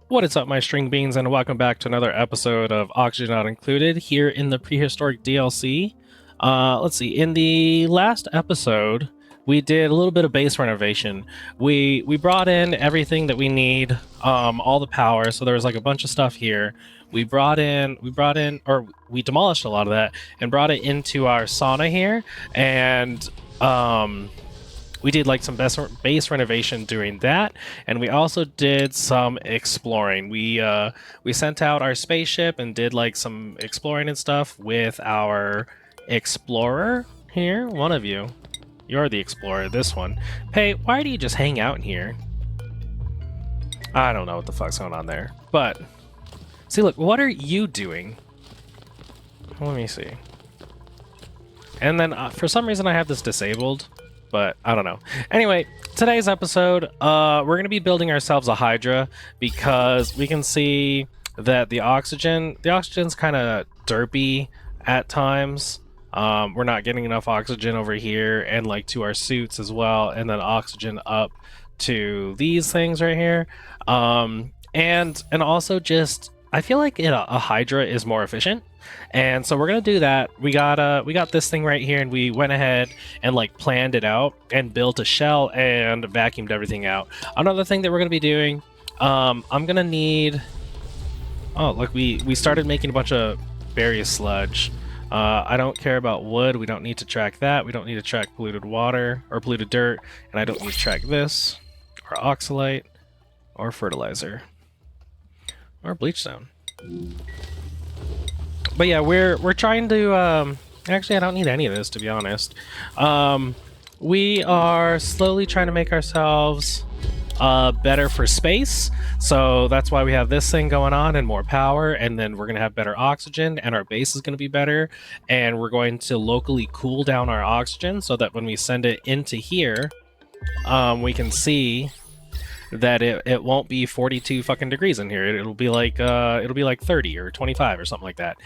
What is up, my string beans, and welcome back to another episode of Oxygen Not Included here in the Prehistoric DLC. Let's see. In the last episode, we did a little bit of base renovation. We brought in everything that we need, all the power. So there was like a bunch of stuff here. We demolished a lot of that and brought it into our sauna here, and we did like some base renovation during that, and we also did some exploring. We sent out our spaceship and did like some exploring and stuff with our explorer here. One of you, you're the explorer. This one, hey, why do you just hang out here? I don't know what the fuck's going on there, but see, look, what are you doing? Let me see. And then for some reason I have this disabled, but I don't know. Anyway, today's episode, we're going to be building ourselves a Hydra because we can see that the oxygen's kind of derpy at times. We're not getting enough oxygen over here and like to our suits as well, and then oxygen up to these things right here. And also just, I feel like a Hydra is more efficient. And so we're gonna do that. We got this thing right here, and we went ahead and like planned it out and built a shell and vacuumed everything out. Another thing that we're gonna be doing, I'm gonna need. Oh, look, we started making a bunch of berry sludge. I don't care about wood. We don't need to track that. We don't need to track polluted water or polluted dirt, and I don't need to track this or oxalate or fertilizer or bleach stone. But yeah, we're trying to, actually I don't need any of this, to be honest. We are slowly trying to make ourselves better for space, so that's why we have this thing going on and more power, and then we're going to have better oxygen, and our base is going to be better, and we're going to locally cool down our oxygen so that when we send it into here, we can see that it won't be 42 fucking degrees in here. It'll be like 30 or 25 or something like that.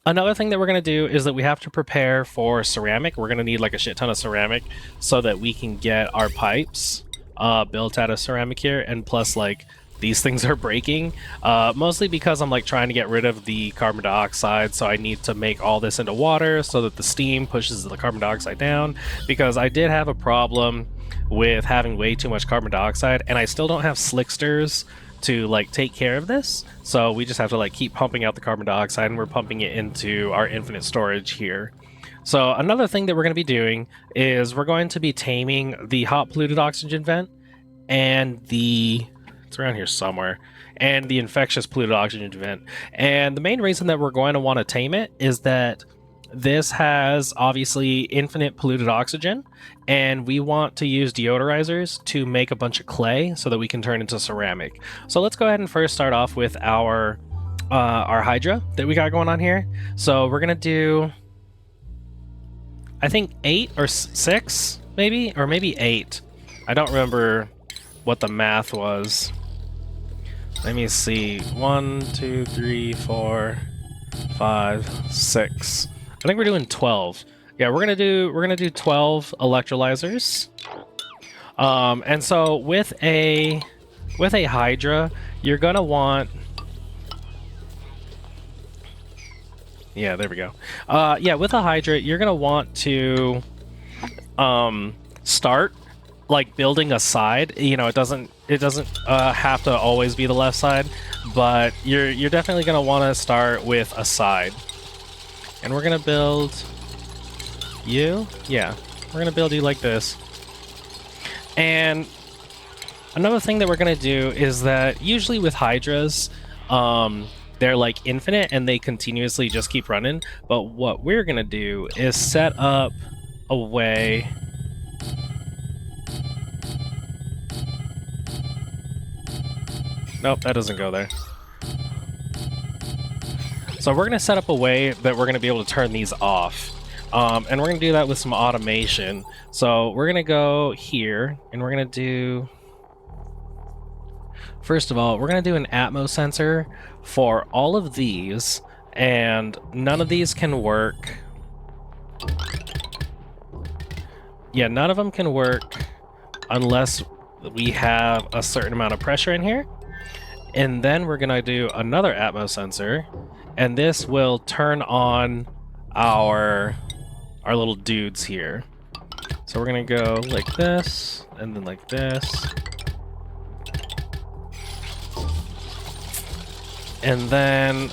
Another thing that we're going to do is that we have to prepare for ceramic. We're going to need like a shit ton of ceramic so that we can get our pipes built out of ceramic here. And plus, like, these things are breaking, mostly because I'm like trying to get rid of the carbon dioxide, so I need to make all this into water so that the steam pushes the carbon dioxide down, because I did have a problem with having way too much carbon dioxide, and I still don't have slicksters to like take care of this, so we just have to like keep pumping out the carbon dioxide, and we're pumping it into our infinite storage here. So another thing that we're going to be doing is we're going to be taming the hot polluted oxygen vent and it's around here somewhere, and the infectious polluted oxygen vent. And the main reason that we're going to want to tame it is that this has obviously infinite polluted oxygen, and we want to use deodorizers to make a bunch of clay so that we can turn into ceramic. So let's go ahead and first start off with our Hydra that we got going on here. So we're gonna do, I think 8 or 6 maybe, or maybe 8. I don't remember what the math was. Let me see. 1, 2, 3, 4, 5, 6. I think we're doing 12. Yeah, we're gonna do 12 electrolyzers. And so with a Hydra, you're gonna want. Yeah, there we go. Yeah, with a Hydra, you're gonna want to start like building a side. You know, it doesn't have to always be the left side, but you're definitely gonna want to start with a side. And we're gonna build you. Yeah, we're gonna build you like this. And another thing that we're gonna do is that usually with Hydras, they're like infinite and they continuously just keep running. But what we're gonna do is set up a way. Nope, that doesn't go there. So we're going to set up a way that we're going to be able to turn these off. And we're going to do that with some automation. So we're going to go here, and we're going to do... First of all, we're going to do an Atmos sensor for all of these, and none of these can work. Yeah, none of them can work unless we have a certain amount of pressure in here. And then we're gonna do another Atmos sensor, and this will turn on our little dudes here. So we're gonna go like this, and then like this. And then,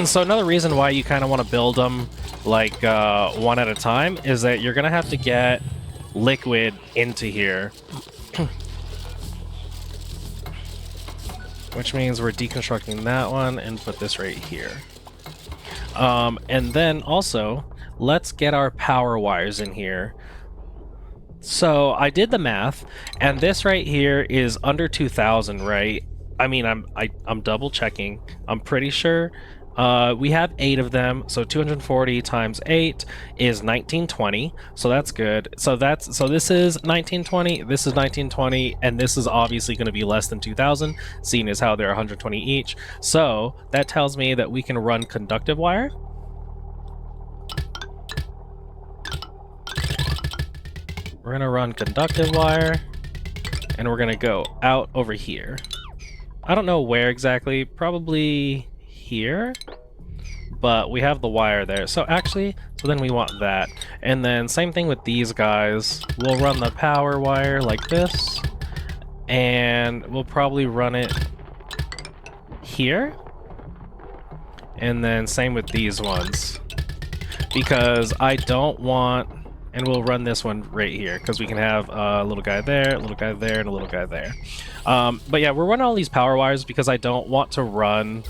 so another reason why you kind of want to build them like one at a time is that you're gonna have to get liquid into here. Which means we're deconstructing that one and put this right here. And then also, let's get our power wires in here. So I did the math, and this right here is under 2,000, right? I mean, I'm double checking. I'm pretty sure. We have 8 of them, so 240 times 8 is 1920. So that's good. So this is 1920. This is 1920, and this is obviously going to be less than 2,000, seeing as how they're 120 each. So that tells me that we can run conductive wire. We're gonna run conductive wire, and we're gonna go out over here. I don't know where exactly, probably here, but we have the wire there. So actually, so then we want that. And then same thing with these guys. We'll run the power wire like this, and we'll probably run it here. And then same with these ones, because I don't want, and we'll run this one right here, because we can have a little guy there, a little guy there, and a little guy there. But yeah, we're running all these power wires because I don't want to run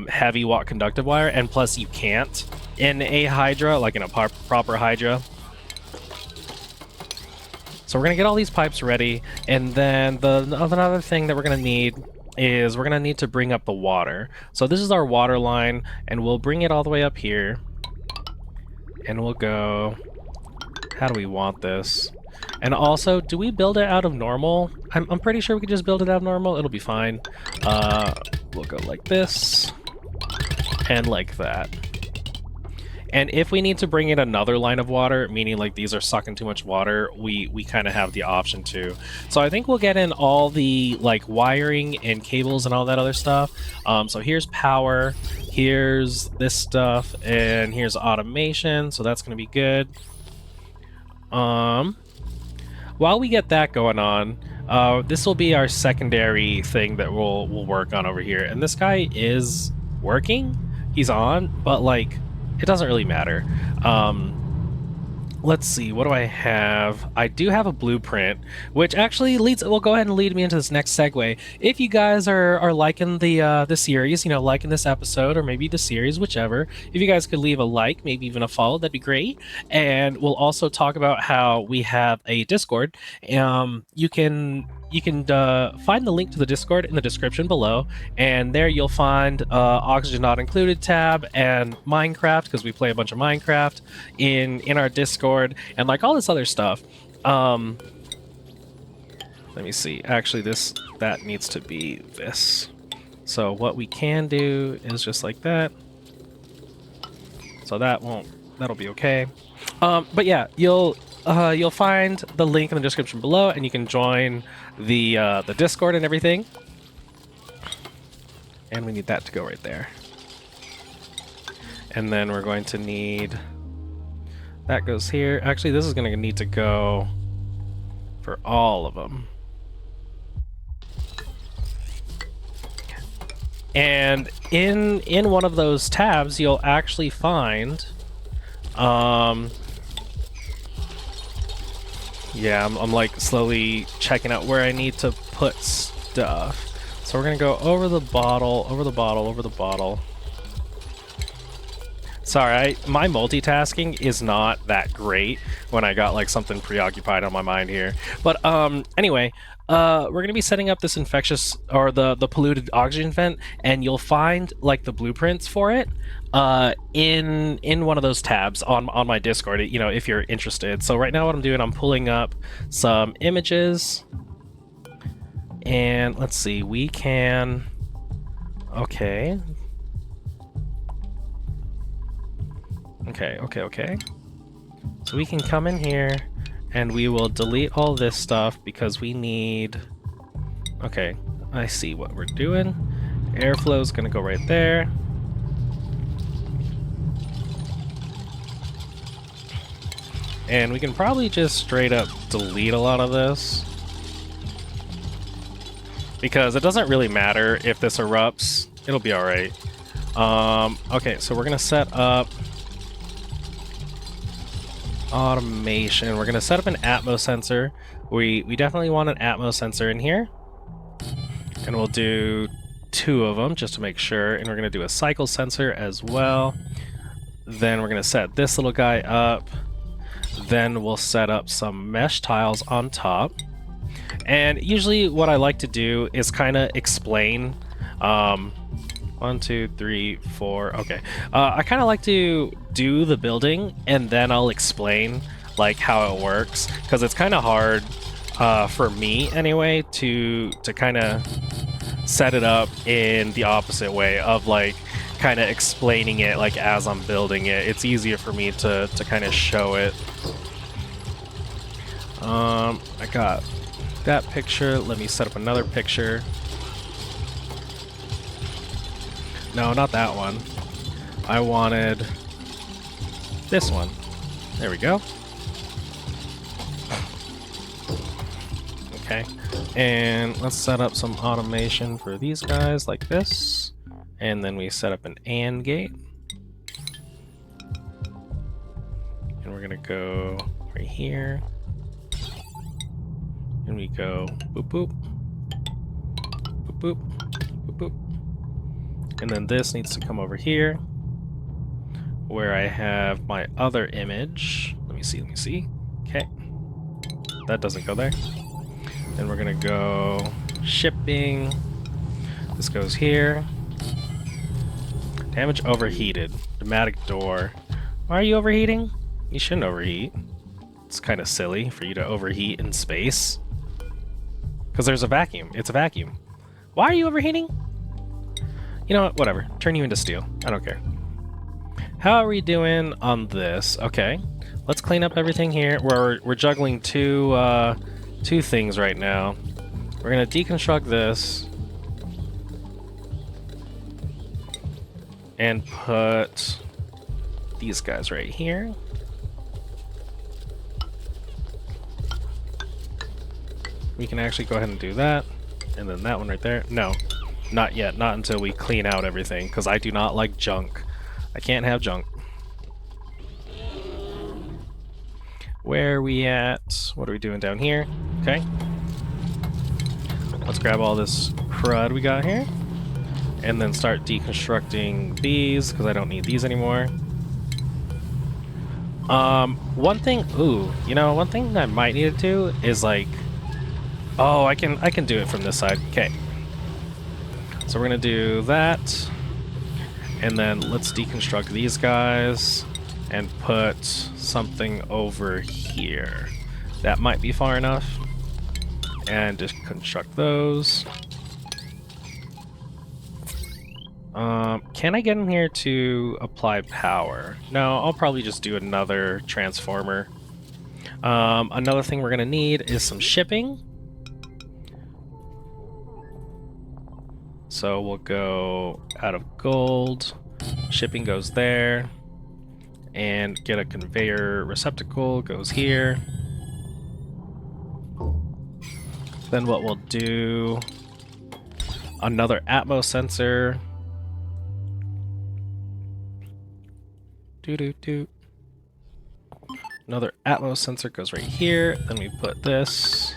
heavy watt conductive wire, and plus you can't in a Hydra, like in a proper Hydra. So we're gonna get all these pipes ready, and then another thing that we're gonna need is we're gonna need to bring up the water. So this is our water line, and we'll bring it all the way up here, and we'll go, how do we want this? And also, do we build it out of normal? I'm pretty sure we could just build it out of normal. It'll be fine. We'll go like this, and like that. And if we need to bring in another line of water, meaning like these are sucking too much water, we kind of have the option to. So I think we'll get in all the like wiring and cables and all that other stuff. So here's power, here's this stuff, and here's automation. So that's going to be good. While we get that going on, this will be our secondary thing that we'll work on over here. And this guy is working, he's on, but like it doesn't really matter. Let's see, what do I have? I do have a blueprint, which actually will go ahead and lead me into this next segue. If you guys are liking the series, you know, liking this episode, or maybe the series, whichever, if you guys could leave a like, maybe even a follow, that'd be great. And we'll also talk about how we have a Discord. You can find the link to the Discord in the description below, and there you'll find Oxygen Not Included tab and Minecraft, because we play a bunch of Minecraft in our Discord, and like all this other stuff. Let me see. Actually, that needs to be this. So what we can do is just like that. So that'll be okay. But yeah, you'll find the link in the description below, and you can join the Discord and everything. And we need that to go right there. And then we're going to need, that goes here. Actually, this is going to need to go for all of them. And in one of those tabs, you'll actually find, yeah, I'm like slowly checking out where I need to put stuff. So we're gonna go over the bottle, over the bottle, over the bottle. Sorry, my multitasking is not that great when I got like something preoccupied on my mind here. But anyway, we're gonna be setting up this infectious, or the polluted oxygen vent, and you'll find like the blueprints for it in one of those tabs on my Discord, you know, if you're interested. So right now what I'm doing, I'm pulling up some images, and let's see, we can, okay. So we can come in here and we will delete all this stuff because we need, okay, I see what we're doing. Airflow is gonna go right there. And we can probably just straight up delete a lot of this, because it doesn't really matter if this erupts. It'll be alright. Okay, so we're gonna set up automation. We're gonna set up an Atmos sensor. We definitely want an Atmos sensor in here. And we'll do 2 of them just to make sure. And we're gonna do a cycle sensor as well. Then we're gonna set this little guy up. Then we'll set up some mesh tiles on top. And usually what I like to do is kind of explain 1, 2, 3, 4. Okay. I kind of like to do the building and then I'll explain like how it works, because it's kind of hard for me anyway to kind of set it up in the opposite way of like kind of explaining it like as I'm building it. It's easier for me to kind of show it. I got that picture. Let me set up another picture. No, not that one. I wanted this one. There we go. Okay. And let's set up some automation for these guys like this. And then we set up an AND gate. And we're gonna go right here. And we go boop boop. Boop boop. Boop boop. And then this needs to come over here where I have my other image. Let me see. Okay. That doesn't go there. Then we're gonna go shipping. This goes here. Damage overheated. Pneumatic door. Why are you overheating? You shouldn't overheat. It's kind of silly for you to overheat in space. Because there's a vacuum. It's a vacuum. Why are you overheating? You know what? Whatever. Turn you into steel. I don't care. How are we doing on this? Okay. Let's clean up everything here. We're juggling two things right now. We're going to deconstruct this. And put these guys right here. We can actually go ahead and do that. And then that one right there. No, not yet. Not until we clean out everything, because I do not like junk. I can't have junk. Where are we at? What are we doing down here? Okay. Let's grab all this crud we got here. And then start deconstructing these, because I don't need these anymore. One thing I might need to do is like, oh, I can do it from this side. Okay. So we're gonna do that, and then let's deconstruct these guys and put something over here. That might be far enough. And just construct those. Can I get in here to apply power? No, I'll probably just do another transformer. Another thing we're gonna need is some shipping. So we'll go out of gold. Shipping goes there. And get a conveyor receptacle, goes here. Then what we'll do, another Atmos sensor. Another Atmos sensor goes right here. Then we put this.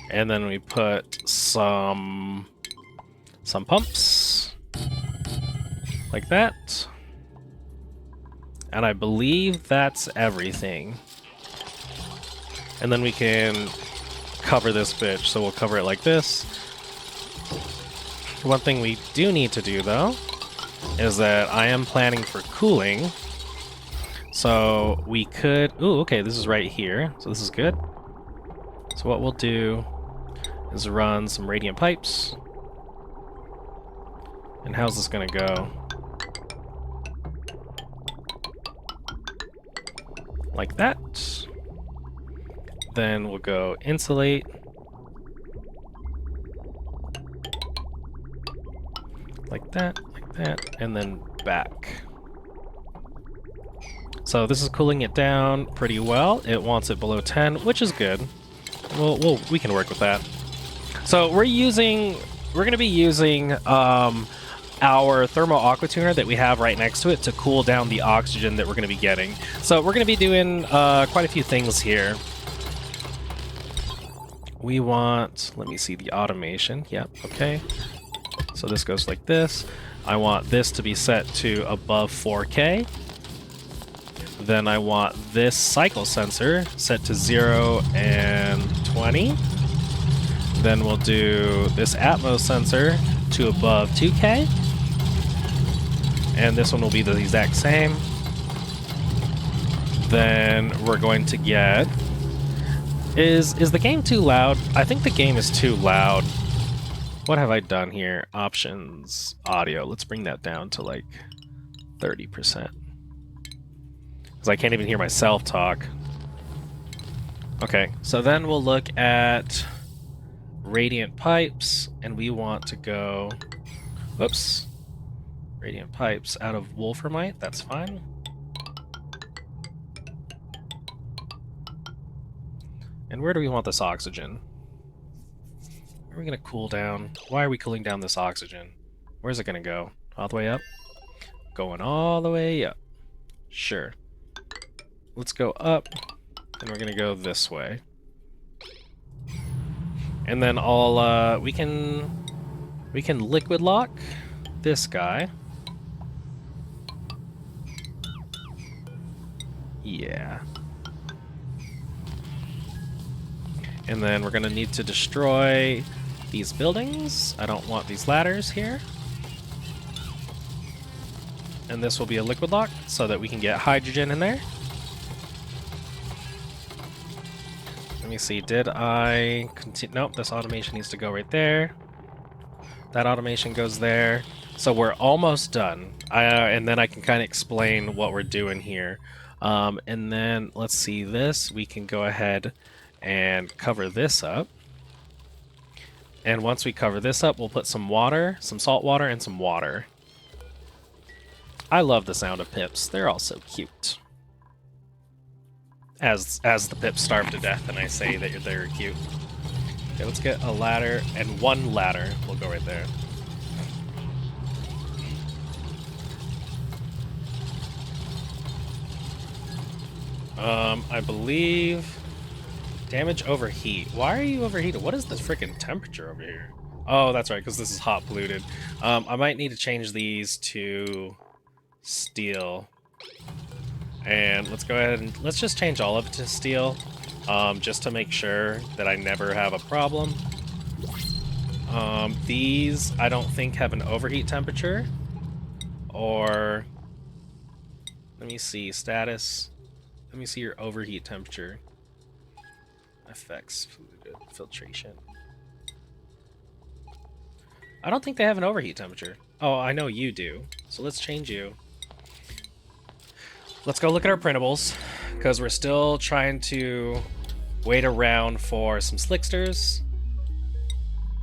And then we put some pumps. Like that. And I believe that's everything. And then we can cover this bitch. So we'll cover it like this. One thing we do need to do, though, is that I am planning for cooling. So we could... Ooh, okay, this is right here. So this is good. So what we'll do is run some radiant pipes. And how's this gonna go? Like that. Then we'll go insulate. like that, and then back. So this is cooling it down pretty well. It wants it below 10, which is good. We can work with that. So we're going to be using our thermal aqua tuner that we have right next to it to cool down the oxygen that we're going to be getting. So we're going to be doing quite a few things here. We want, let me see the automation. Yep, okay. So this goes like this. I want this to be set to above 4K. Then I want this cycle sensor set to 0 and 20. Then we'll do this Atmos sensor to above 2K. And this one will be the exact same. Then we're going to get... Is the game too loud? I think the game is too loud. What have I done here? Options, audio. Let's bring that down to like 30%. Because I can't even hear myself talk. Okay, so then we'll look at radiant pipes, and we want to go... Whoops. Radiant pipes out of wolframite, that's fine. And where do we want this oxygen? Where are we going to cool down? Why are we cooling down this oxygen? Where's it going to go? All the way up? Going all the way up. Sure. Let's go up, and we're going to go this way. And then we can liquid lock this guy. Yeah. And then we're going to need to destroy these buildings. I don't want these ladders here. And this will be a liquid lock so that we can get hydrogen in there. Let me see, did I continue? Nope, this automation needs to go right there. That automation goes there. So we're almost done. And then I can kind of explain what we're doing here. And then, let's see this. We can go ahead and cover this up. And once we cover this up, we'll put some water, some salt water, and some water. I love the sound of pips. They're all so cute. As the pips starve to death and I say that they're cute. Okay, let's get a ladder, and one ladder will go right there. I believe... Damage overheat. Why are you overheated? What is the freaking temperature over here? Oh, that's right, because this is hot polluted. I might need to change these to steel. And let's go ahead and let's just change all of it to steel, just to make sure that I never have a problem. These I don't think have an overheat temperature. Or let me see status. Let me see your overheat temperature. Effects, filtration. I don't think they have an overheat temperature. Oh, I know you do. So let's change you. Let's go look at our printables, because we're still trying to wait around for some slicksters.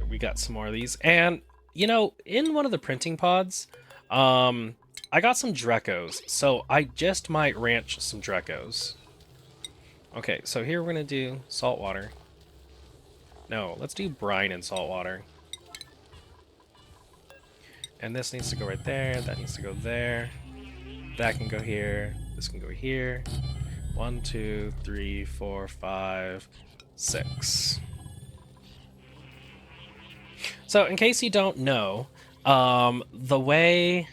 We got some more of these. And, you know, in one of the printing pods, I got some Drecos. So I just might ranch some Drecos. Okay, so here we're going to do salt water. No, let's do brine and salt water. And this needs to go right there. That needs to go there. That can go here. This can go here. 1, 2, 3, 4, 5, 6. So, in case you don't know, the way...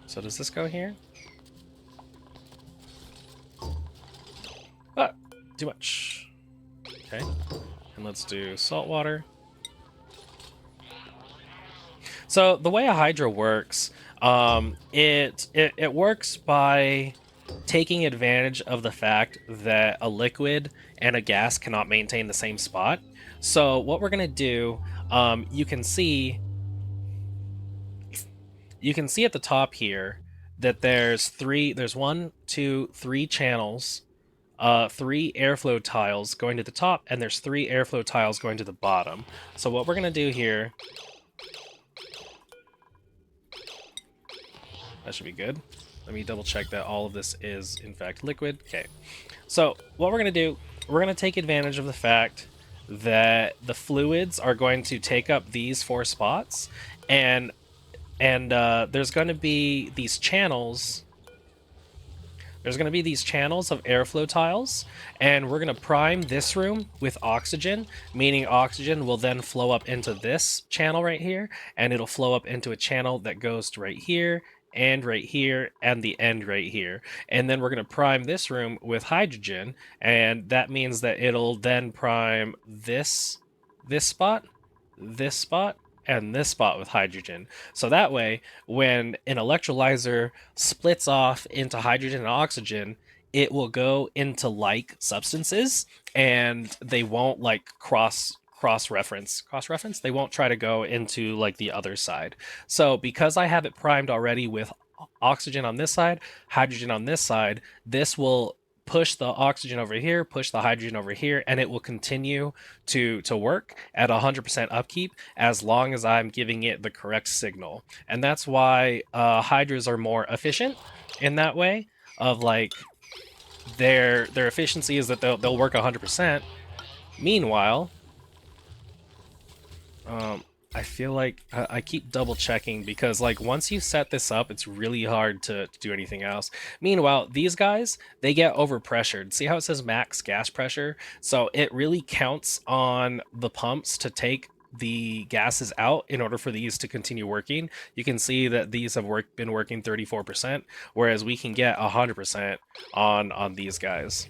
So does this go here? Ah, too much. Okay, and let's do salt water. So the way a Hydra works, it works by taking advantage of the fact that a liquid and a gas cannot maintain the same spot. So what we're gonna do, you can see at the top here that there's 1, 2, 3 channels 3 airflow tiles going to the top, and there's 3 airflow tiles going to the bottom. So what we're going to do here... That should be good. Let me double check that all of this is, in fact, liquid. Okay. So what we're going to do, we're going to take advantage of the fact that the fluids are going to take up these 4 spots, and there's going to be these channels. There's going to be these channels of airflow tiles, and we're going to prime this room with oxygen, meaning oxygen will then flow up into this channel right here, and it'll flow up into a channel that goes to right here, and right here, and the end right here. And then we're going to prime this room with hydrogen, and that means that it'll then prime this spot, this spot, and this spot with hydrogen. So that way, when an electrolyzer splits off into hydrogen and oxygen, it will go into like substances, and they won't like cross reference. They won't try to go into like the other side. So because I have it primed already with oxygen on this side, hydrogen on this side, this will push the oxygen over here, push the hydrogen over here, and it will continue to work at 100% upkeep as long as I'm giving it the correct signal. And that's why Hydras are more efficient in that way, of like their efficiency is that they'll work 100%. Meanwhile, I feel like I keep double checking because like once you set this up, it's really hard to do anything else. Meanwhile, these guys, they get overpressured. See how it says max gas pressure? So it really counts on the pumps to take the gases out in order for these to continue working. You can see that these have been working 34%, whereas we can get 100% on these guys.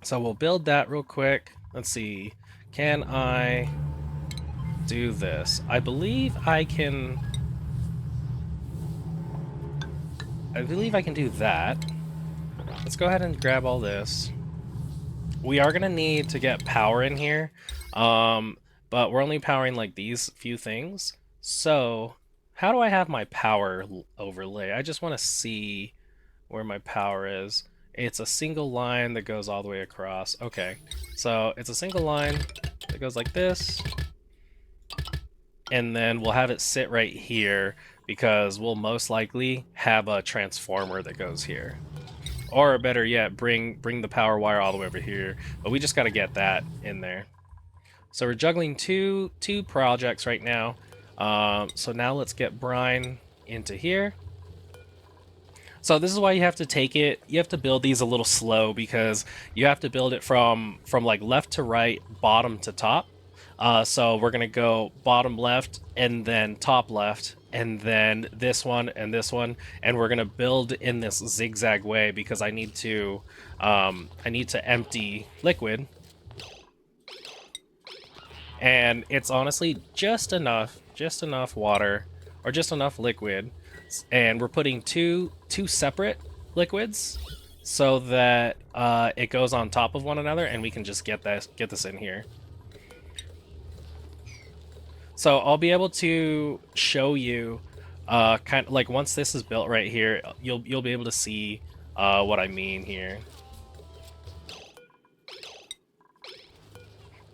So we'll build that real quick. Let's see. Can I do this? I believe I can do that. Let's go ahead and grab all this. We are gonna need to get power in here, but we're only powering like these few things. So how do I have my power overlay? I just want to see where my power is. It's a single line that goes all the way across. Okay, so it's a single line that goes like this, and then we'll have it sit right here because we'll most likely have a transformer that goes here. Or better yet, bring the power wire all the way over here. But we just got to get that in there. So we're juggling two projects right now. So now let's get brine into here. So this is why you have to take it. You have to build these a little slow because you have to build it from like left to right, bottom to top. So we're gonna go bottom left and then top left, and then this one and this one, and we're gonna build in this zigzag way because I need to empty liquid, and it's honestly just enough water or just enough liquid, and we're putting two separate liquids so that it goes on top of one another, and we can just get this in here. So I'll be able to show you kind of like once this is built right here, you'll be able to see what I mean here.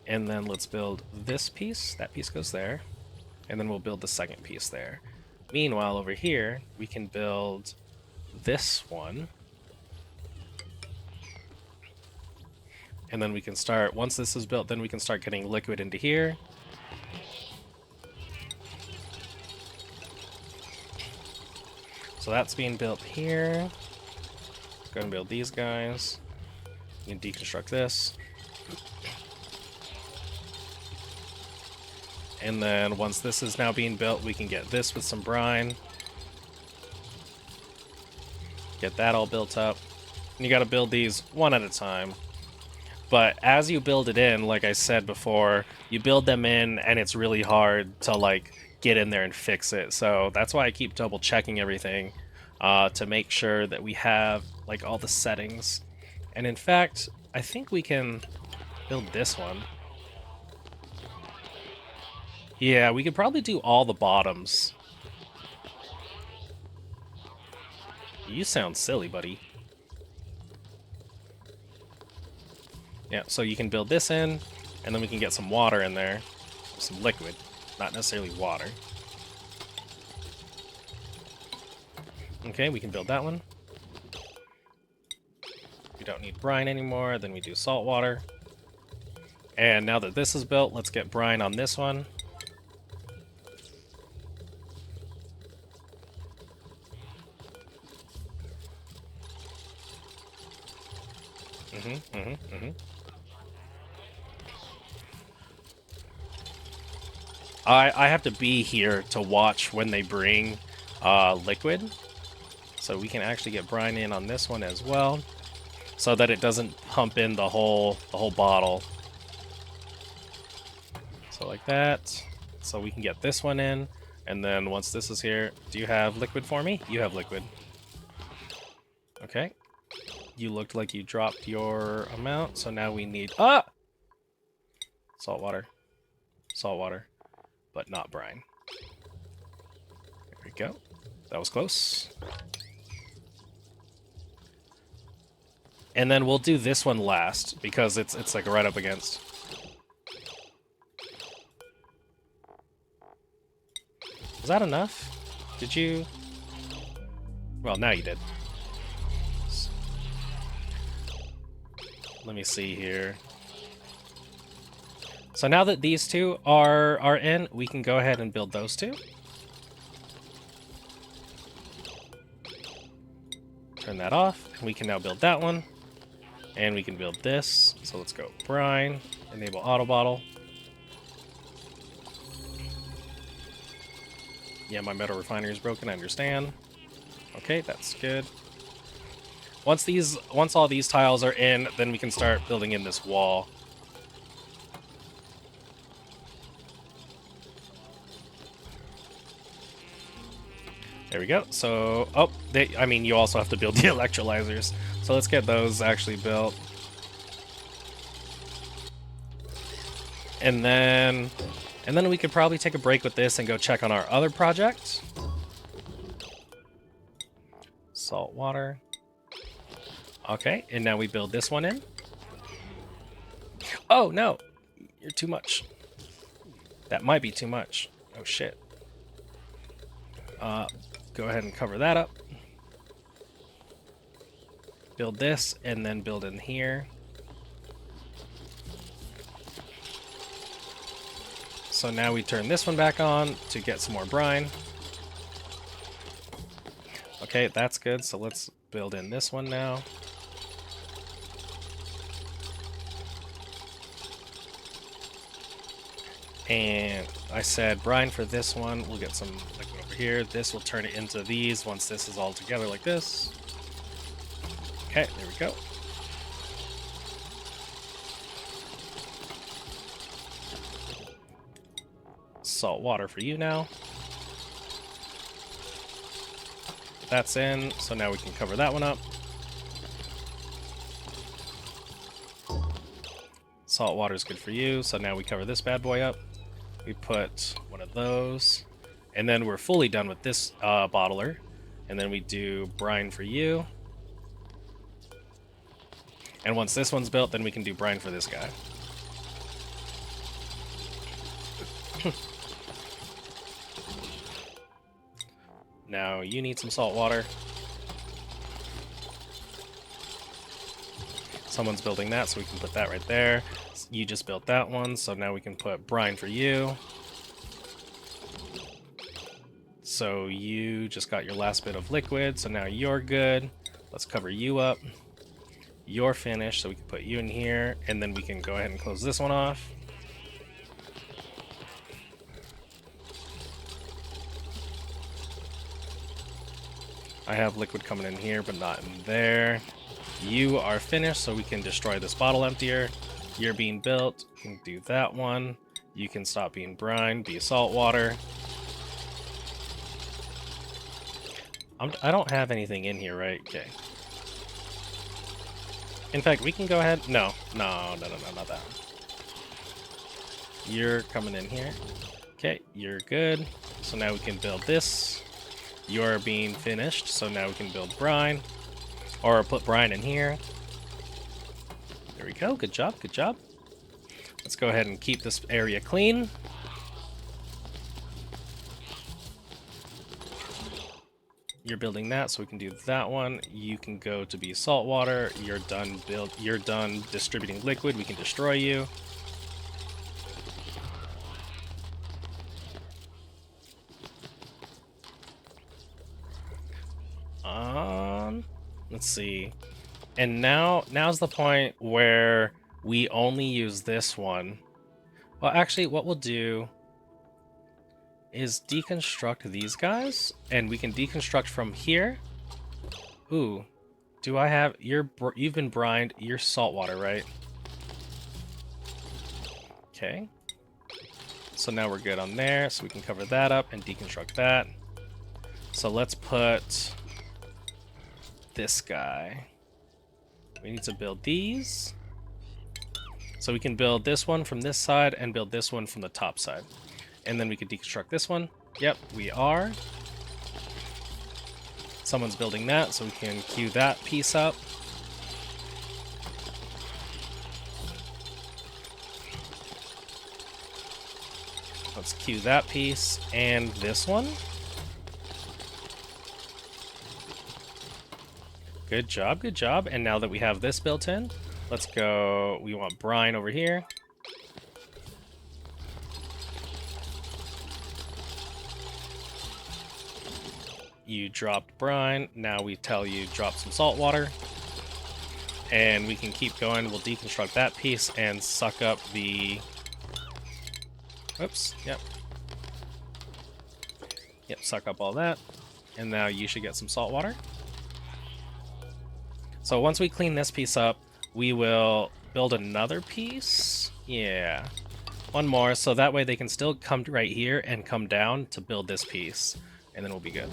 And then let's build this piece. That piece goes there. And then we'll build the second piece there. Meanwhile, over here, we can build this one. And then we can start, once this is built, then we can start getting liquid into here. So that's being built here. Go and build these guys. You can deconstruct this. And then once this is now being built, we can get this with some brine. Get that all built up. And you got to build these one at a time. But as you build it in, like I said before, you build them in and it's really hard to like get in there and fix it. So that's why I keep double checking everything to make sure that we have like all the settings. And in fact, I think we can build this one. Yeah, we could probably do all the bottoms. You sound silly, buddy. Yeah, so you can build this in, and then we can get some water in there. Some liquid, not necessarily water. Okay, we can build that one. We don't need brine anymore, then we do salt water. And now that this is built, let's get brine on this one. I have to be here to watch when they bring liquid. So we can actually get brine in on this one as well, so that it doesn't pump in the whole bottle. So like that. So we can get this one in, and then once this is here, do you have liquid for me? You have liquid. Okay. You looked like you dropped your amount, so now we need salt water. Salt water, but not brine. There we go. That was close. And then we'll do this one last, because it's like right up against. Was that enough? Did you? Well, now you did. Let me see here. So now that these two are in, we can go ahead and build those two. Turn that off, and we can now build that one. And we can build this. So let's go brine, enable auto bottle. Yeah, my metal refinery is broken, I understand. Okay, that's good. Once all these tiles are in, then we can start building in this wall. There we go. So, I mean, you also have to build the electrolyzers. So let's get those actually built. And then we could probably take a break with this and go check on our other project. Salt water. Okay, and now we build this one in. Oh, no. You're too much. That might be too much. Oh, shit. Go ahead and cover that up. Build this, and then build in here. So now we turn this one back on to get some more brine. Okay, that's good. So let's build in this one now. And I said brine for this one. We'll get some liquid over here. This will turn it into these once this is all together like this. Okay, there we go. Salt water for you now. That's in, so now we can cover that one up. Salt water is good for you, so now we cover this bad boy up. We put one of those, and then we're fully done with this bottler. And then we do brine for you. And once this one's built, then we can do brine for this guy. Now you need some salt water. Someone's building that, so we can put that right there. You just built that one, so now we can put brine for you. So you just got your last bit of liquid, so now you're good. Let's cover you up. You're finished, so we can put you in here, and then we can go ahead and close this one off. I have liquid coming in here, but not in there. You are finished, so we can destroy this bottle emptier. You're being built. You can do that one. You can stop being brine, be salt water. I don't have anything in here, right? Okay. In fact, we can go ahead. No, not that one. You're coming in here. Okay, you're good. So now we can build this. You're being finished, so now we can build brine. Or put brine in here. There we go. Good job. Good job. Let's go ahead and keep this area clean. You're building that, so we can do that one. You can go to be saltwater. You're done you're done distributing liquid. We can destroy you. Let's see. And now's the point where we only use this one. Well, actually, what we'll do is deconstruct these guys, and we can deconstruct from here. Ooh, do I have you've been brined? You're saltwater, right? Okay. So now we're good on there, so we can cover that up and deconstruct that. So let's put this guy. We need to build these. So we can build this one from this side and build this one from the top side. And then we could deconstruct this one. Yep, we are. Someone's building that, so we can queue that piece up. Let's queue that piece and this one. Good job, good job. And now that we have this built in, let's go. We want brine over here. You dropped brine. Now we tell you drop some salt water. And we can keep going. We'll deconstruct that piece and suck up the... Oops, yep. Yep, suck up all that. And now you should get some salt water. So once we clean this piece up, we will build another piece. Yeah. One more, so that way they can still come right here and come down to build this piece. And then we'll be good.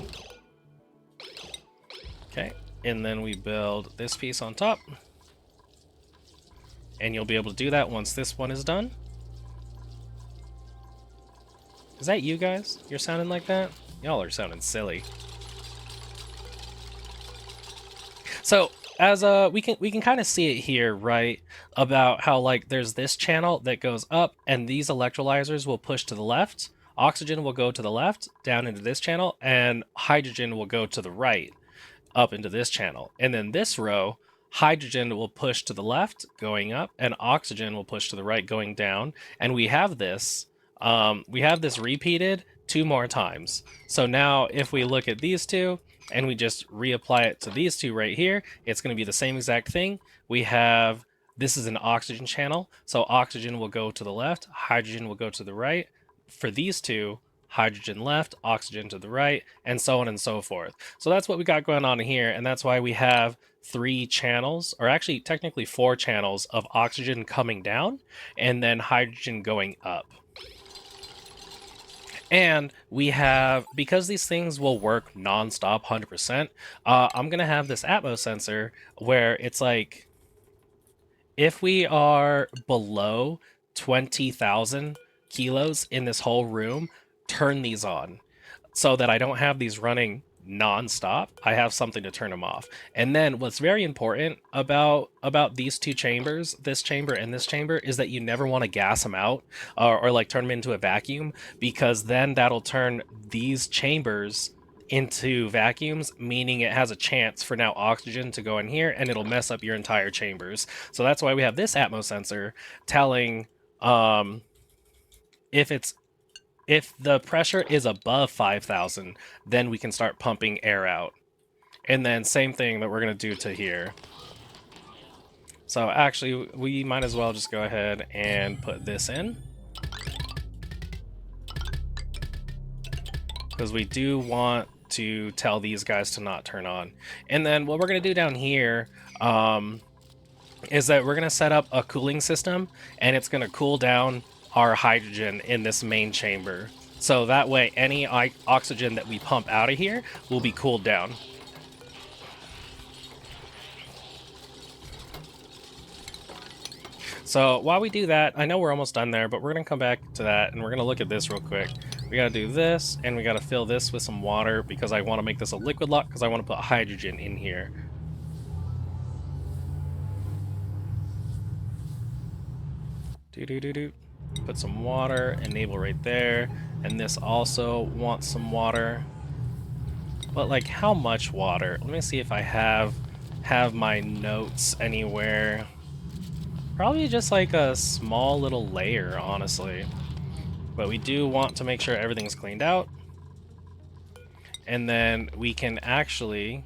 Okay, and then we build this piece on top. And you'll be able to do that once this one is done. Is that you guys? You're sounding like that? Y'all are sounding silly. So, as we can kind of see it here, right? About how like there's this channel that goes up and these electrolyzers will push to the left. Oxygen will go to the left, down into this channel, and hydrogen will go to the right, up into this channel. And then this row, hydrogen will push to the left, going up, and oxygen will push to the right, going down. And we have this repeated 2 more times. So now if we look at these two, and we just reapply it to these two right here, it's going to be the same exact thing. We have, this is an oxygen channel, so oxygen will go to the left, hydrogen will go to the right. For these two, hydrogen left, oxygen to the right, and so on and so forth. So that's what we got going on here, and that's why we have 3 channels, or actually technically 4 channels of oxygen coming down, and then hydrogen going up. And we have, because these things will work non-stop 100%, I'm going to have this Atmos sensor where it's like, if we are below 20,000 kilos in this whole room, turn these on so that I don't have these running non-stop. I have something to turn them off. And then what's very important about these 2 chambers, this chamber and this chamber, is that you never want to gas them out or like turn them into a vacuum, because then that'll turn these chambers into vacuums, meaning it has a chance for now oxygen to go in here and it'll mess up your entire chambers. So that's why we have this Atmos sensor telling if the pressure is above 5,000, then we can start pumping air out. And then same thing that we're going to do to here. So actually, we might as well just go ahead and put this in, because we do want to tell these guys to not turn on. And then what we're going to do down here is that we're going to set up a cooling system, and it's going to cool down our hydrogen in this main chamber. So that way any oxygen that we pump out of here will be cooled down. So while we do that, I know we're almost done there, but we're going to come back to that and we're going to look at this real quick. We got to do this, and we got to fill this with some water because I want to make this a liquid lock, because I want to put hydrogen in here. Do. Put some water, enable right there. And this also wants some water. But like, how much water? Let me see if I have my notes anywhere. Probably just like a small little layer, honestly. But we do want to make sure everything's cleaned out. And then we can actually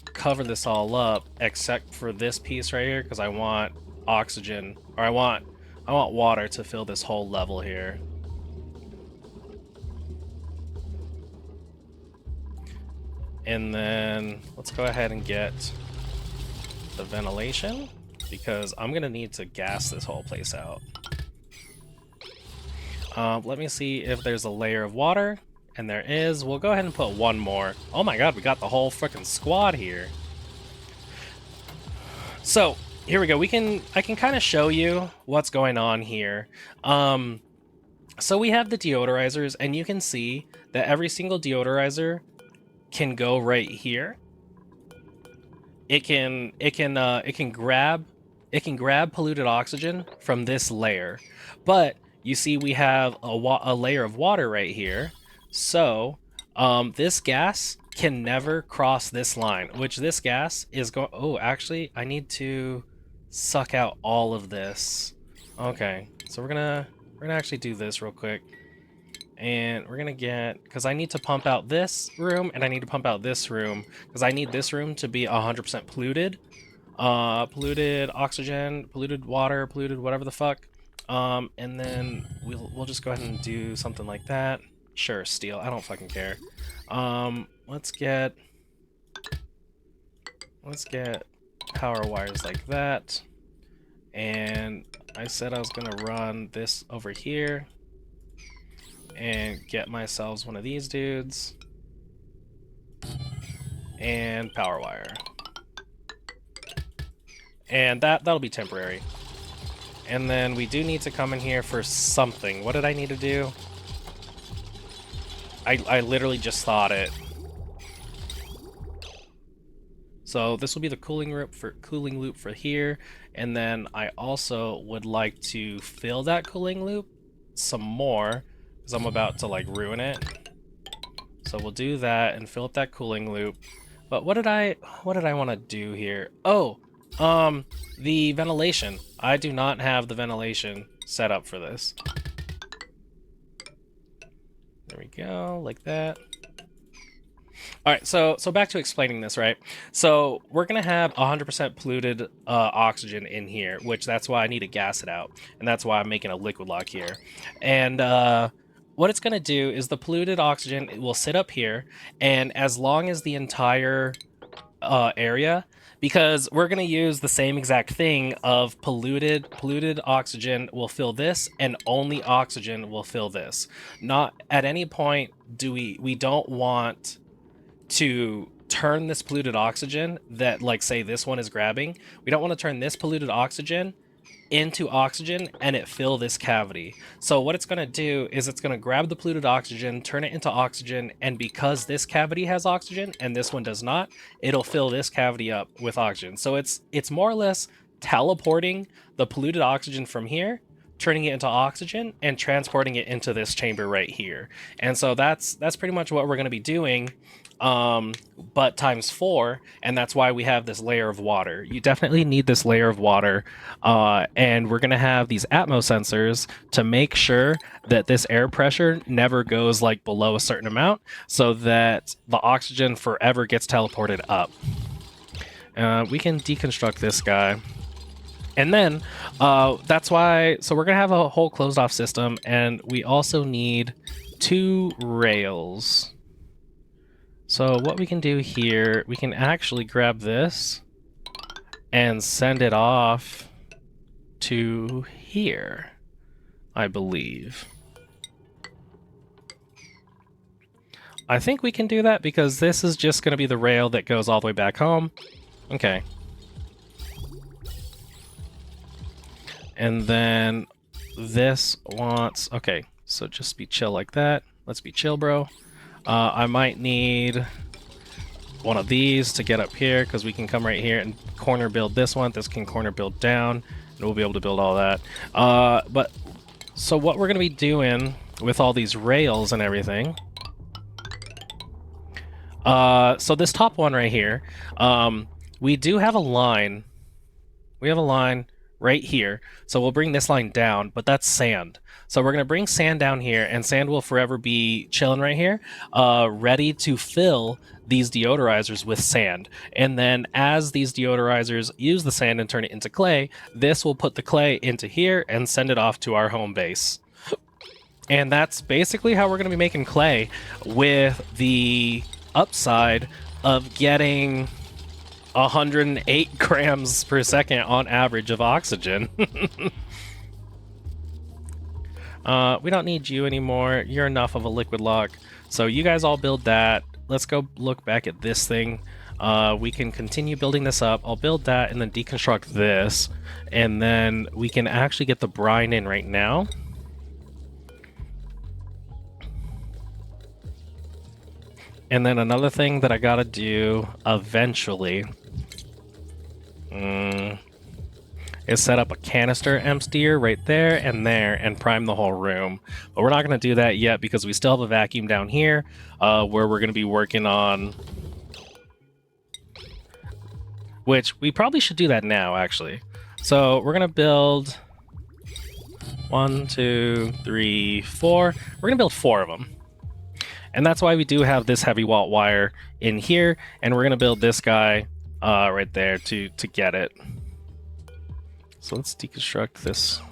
cover this all up, except for this piece right here, because I want oxygen, or I want water to fill this whole level here. And then let's go ahead and get the ventilation, because I'm gonna need to gas this whole place out. Let me see if there's a layer of water, and there is. We'll go ahead and put one more. Oh my god, we got the whole freaking squad here. So here we go. I can kind of show you what's going on here. So we have the deodorizers, and you can see that every single deodorizer can go right here. It can grab polluted oxygen from this layer, but you see we have a layer of water right here. So this gas can never cross this line, which this gas is going. Oh, actually, I need to suck out all of this. Okay, so we're gonna actually do this real quick. And we're gonna get, because I need to pump out this room, and I need to pump out this room, because I need this room to be 100% polluted. Polluted oxygen, polluted water, polluted whatever the fuck. And then we'll just go ahead and do something like that. Sure, steel, I don't fucking care. Let's get power wires like that. And I said I was gonna run this over here and get myself one of these dudes, and power wire, and that'll be temporary. And then we do need to come in here for something. What did I need to do? I literally just thought it. So this will be the cooling loop for here, and then I also would like to fill that cooling loop some more, because I'm about to like ruin it. So we'll do that and fill up that cooling loop. But what did I want to do here? Oh, the ventilation. I do not have the ventilation set up for this. There we go, like that. All right, so back to explaining this, right? So we're gonna have 100% polluted oxygen in here, which that's why I need to gas it out, and that's why I'm making a liquid lock here. And what it's gonna do is the polluted oxygen, it will sit up here, and as long as the entire area, because we're gonna use the same exact thing of polluted oxygen will fill this, and only oxygen will fill this. Not at any point do we don't want to turn this polluted oxygen that, like, say this one is grabbing, we don't want to turn this polluted oxygen into oxygen and it fill this cavity. So what it's going to do is it's going to grab the polluted oxygen, turn it into oxygen, and because this cavity has oxygen and this one does not, it'll fill this cavity up with oxygen. So it's more or less teleporting the polluted oxygen from here, turning it into oxygen, and transporting it into this chamber right here. And so that's pretty much what we're going to be doing, but times 4, and that's why we have this layer of water. You definitely need this layer of water, and we're going to have these atmo sensors to make sure that this air pressure never goes like below a certain amount, so that the oxygen forever gets teleported up. We can deconstruct this guy. And then that's why, so we're gonna have a whole closed off system, and we also need 2 rails. So what we can do here, we can actually grab this and send it off to here, I believe. I think we can do that because this is just gonna be the rail that goes all the way back home. Okay. And then this wants, okay, so just be chill like that. Let's be chill, bro. I might need one of these to get up here, because we can come right here and corner build this one. This can corner build down. we'll be able to build all that. But so what we're going to be doing with all these rails and everything. So this top one right here, we do have a line. We have a line right here. So we'll bring this line down, but that's sand. So we're going to bring sand down here, and sand will forever be chilling right here, ready to fill these deodorizers with sand. And then as these deodorizers use the sand and turn it into clay, this will put the clay into here and send it off to our home base. And that's basically how we're going to be making clay, with the upside of getting 108 grams per second on average of oxygen. We don't need you anymore. You're enough of a liquid lock. So you guys all build that. Let's go look back at this thing. We can continue building this up. I'll build that and then deconstruct this. And then we can actually get the brine in right now. And then another thing that I gotta do eventually is set up a canister emptier right there and prime the whole room. But we're not gonna do that yet because we still have a vacuum down here where we're gonna be working on, which we probably should do that now actually. So we're gonna build 1, 2, 3, 4. We're gonna build 4 of them. And that's why we do have this heavy watt wire in here, and we're going to build this guy right there to get it. So let's deconstruct this.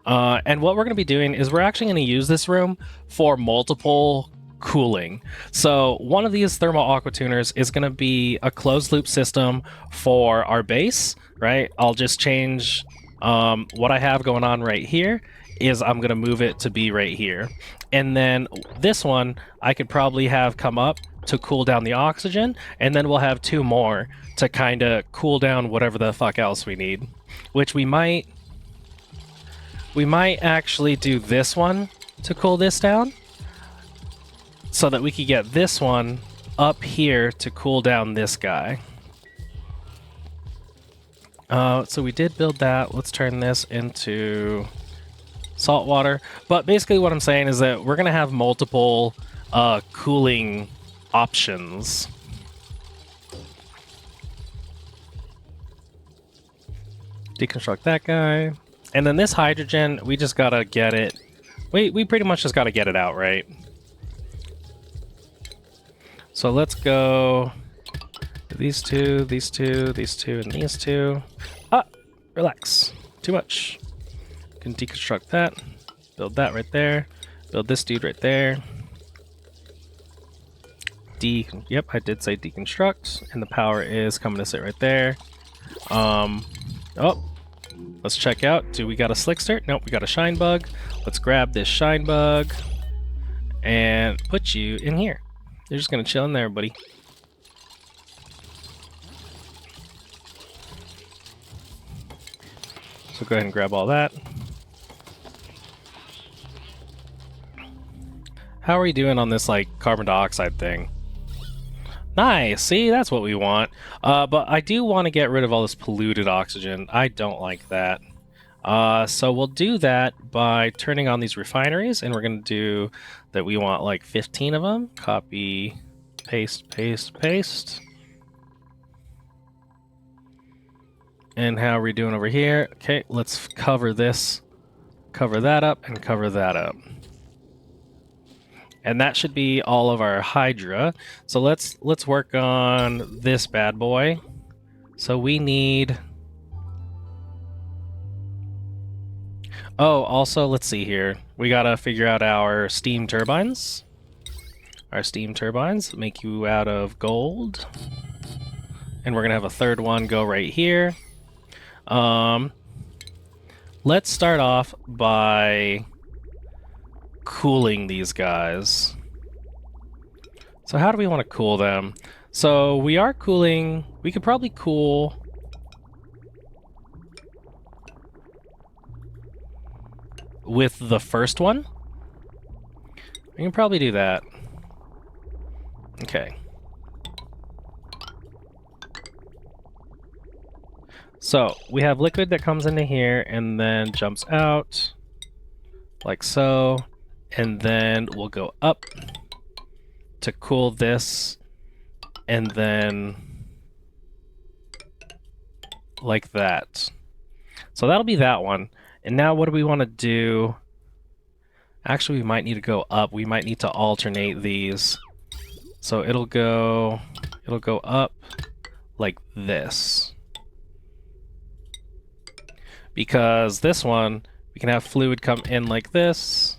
And what we're going to be doing is we're actually going to use this room for multiple cooling. So one of these thermal aqua tuners is going to be a closed loop system for our base, right? I'll just change what I have going on right here is I'm going to move it to be right here. And then this one, I could probably have come up to cool down the oxygen, and then we'll have 2 more to kind of cool down whatever the fuck else we need. Which we might actually do this one to cool this down, so that we could get this one up here to cool down this guy. So we did build that. Let's turn this into salt water. But basically what I'm saying is that we're going to have multiple cooling options. Deconstruct that guy. And then this hydrogen, we just got to get it. We pretty much just got to get it out, right? So let's go these two, these two, these two, and these two. Ah, relax. Too much. Can deconstruct that. Build that right there. Build this dude right there. Yep, I did say deconstruct, and the power is coming to sit right there. Oh, let's check out. Do we got a slickster? Nope, we got a shine bug. Let's grab this shine bug and put you in here. You're just gonna chill in there, buddy. So go ahead and grab all that. How are we doing on this, like, carbon dioxide thing? Nice! See, that's what we want. But I do want to get rid of all this polluted oxygen. I don't like that. So we'll do that by turning on these refineries, and we're going to do that. We want, like, 15 of them. Copy, paste, paste, paste. And how are we doing over here? Okay, let's cover this, cover that up, and cover that up. And that should be all of our Hydra. So let's work on this bad boy. So we need... Oh, also, let's see here. We gotta figure out our steam turbines. Our steam turbines make you out of gold. And we're gonna have a third one go right here. Let's start off by cooling these guys. So how do we want to cool them? So we are cooling... We could probably cool... with the first one. We can probably do that. Okay. So we have liquid that comes into here and then jumps out like so, and then we'll go up to cool this, and then like that. So that'll be that one. And now what do we want to do? Actually, we might need to go up. We might need to alternate these. So it'll go up like this. Because this one, we can have fluid come in like this,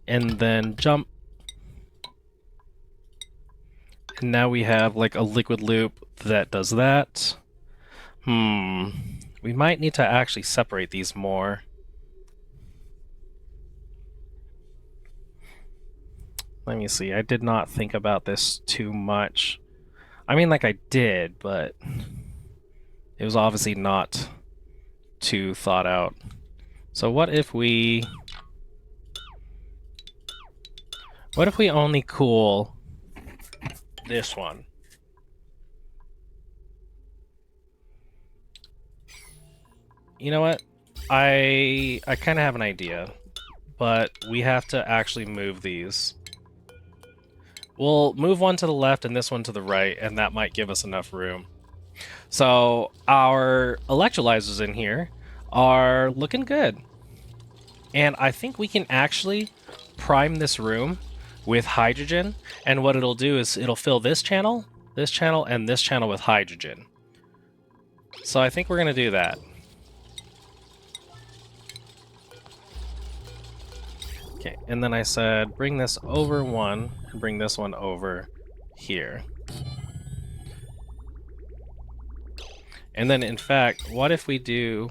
and then jump. And now we have like a liquid loop that does that. We might need to actually separate these more. Let me see. I did not think about this too much. I mean, like I did, but it was obviously not too thought out. So what if we only cool this one? You know what? I kind of have an idea, but we have to actually move these. We'll move one to the left and this one to the right, and that might give us enough room. So our electrolyzers in here are looking good. And I think we can actually prime this room with hydrogen, and what it'll do is it'll fill this channel, and this channel with hydrogen. So I think we're going to do that. Okay, and then I said bring this over one and bring this one over here. And then in fact, what if we do...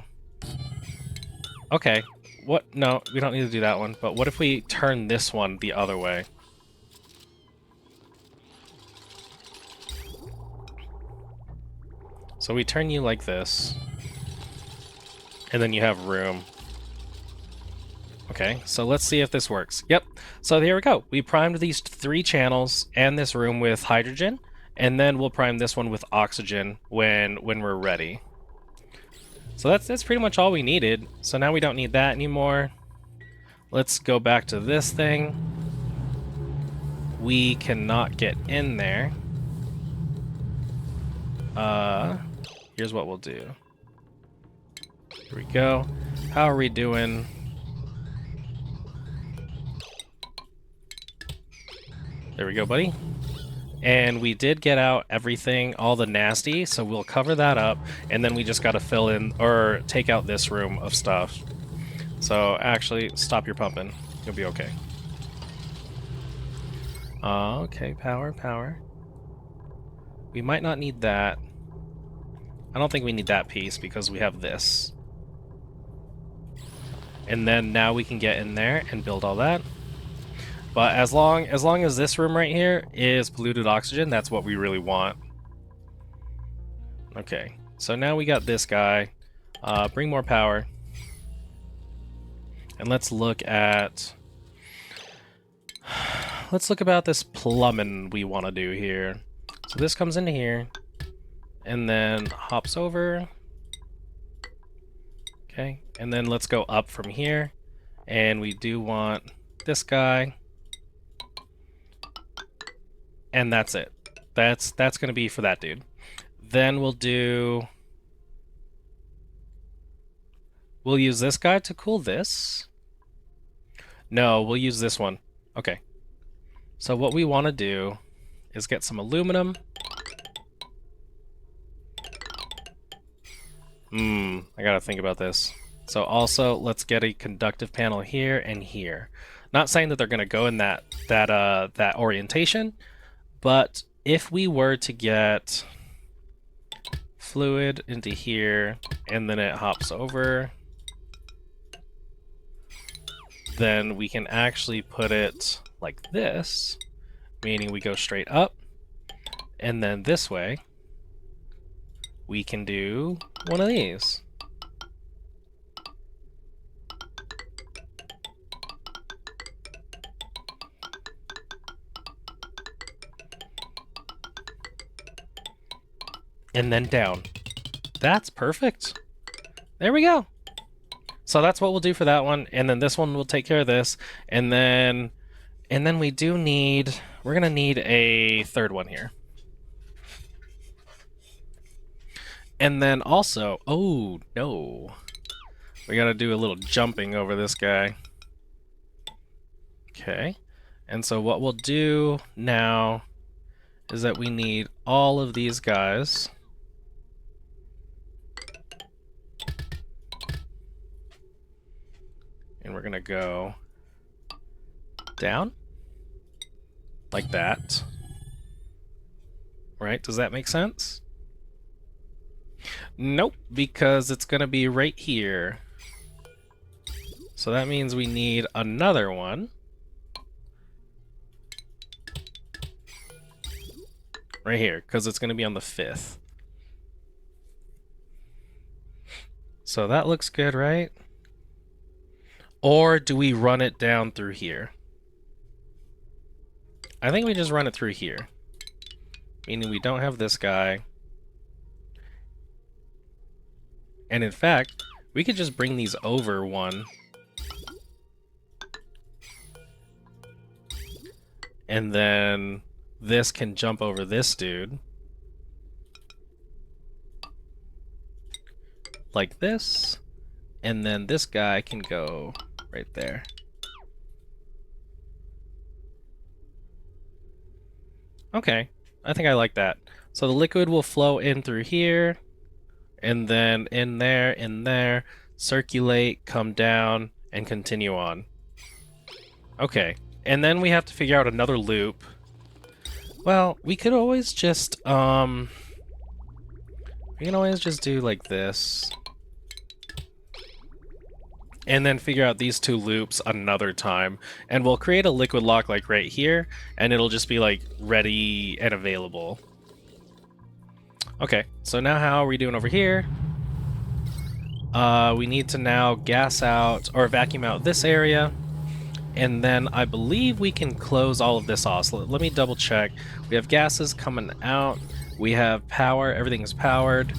Okay, what? No, we don't need to do that one, but what if we turn this one the other way? So we turn you like this, and then you have room. Okay, so let's see if this works. Yep, so here we go. We primed these 3 channels and this room with hydrogen, and then we'll prime this one with oxygen when we're ready. So that's pretty much all we needed. So now we don't need that anymore. Let's go back to this thing. We cannot get in there. Here's what we'll do. Here we go. How are we doing? There we go, buddy. And we did get out everything, all the nasty, so we'll cover that up, and then we just gotta fill in, or take out this room of stuff. So actually, stop your pumping. You'll be okay. Okay, power. We might not need that. I don't think we need that piece because we have this. And then now we can get in there and build all that. But as long as this room right here is polluted oxygen, that's what we really want. Okay, so now we got this guy. Bring more power. And let's look at... Let's look about this plumbing we want to do here. So this comes into here, and then hops over. Okay, and then let's go up from here. And we do want this guy. And that's it. That's going to be for that dude. Then we'll use this guy to cool this. No, we'll use this one. Okay. So what we want to do is get some aluminum. I gotta think about this. So also, let's get a conductive panel here and here. Not saying that they're going to go in that orientation, but if we were to get fluid into here, and then it hops over, then we can actually put it like this, meaning we go straight up, and then this way, we can do one of these. And then down. That's perfect. There we go. So that's what we'll do for that one, and then this one will take care of this, and then we do need, we're gonna need a third one here. And then also, oh no, we gotta do a little jumping over this guy. Okay, and so what we'll do now is that we need all of these guys. And we're gonna go down like that. Right? Does that make sense? Nope, because it's gonna be right here. So that means we need another one. Right here, because it's gonna be on the 5th. So that looks good, right? Or do we run it down through here? I think we just run it through here. Meaning we don't have this guy. And in fact, we could just bring these over one. And then this can jump over this dude. Like this. And then this guy can go right there. Okay, I think I like that. So the liquid will flow in through here, and then in there, circulate, come down, and continue on. Okay, and then we have to figure out another loop. Well, we could always just, we can always just do like this. And then figure out these 2 loops another time. And we'll create a liquid lock like right here, and it'll just be like ready and available. Okay, so now how are we doing over here? We need to now gas out, or vacuum out this area. And then I believe we can close all of this off. So let me double check. We have gases coming out. We have power, everything is powered.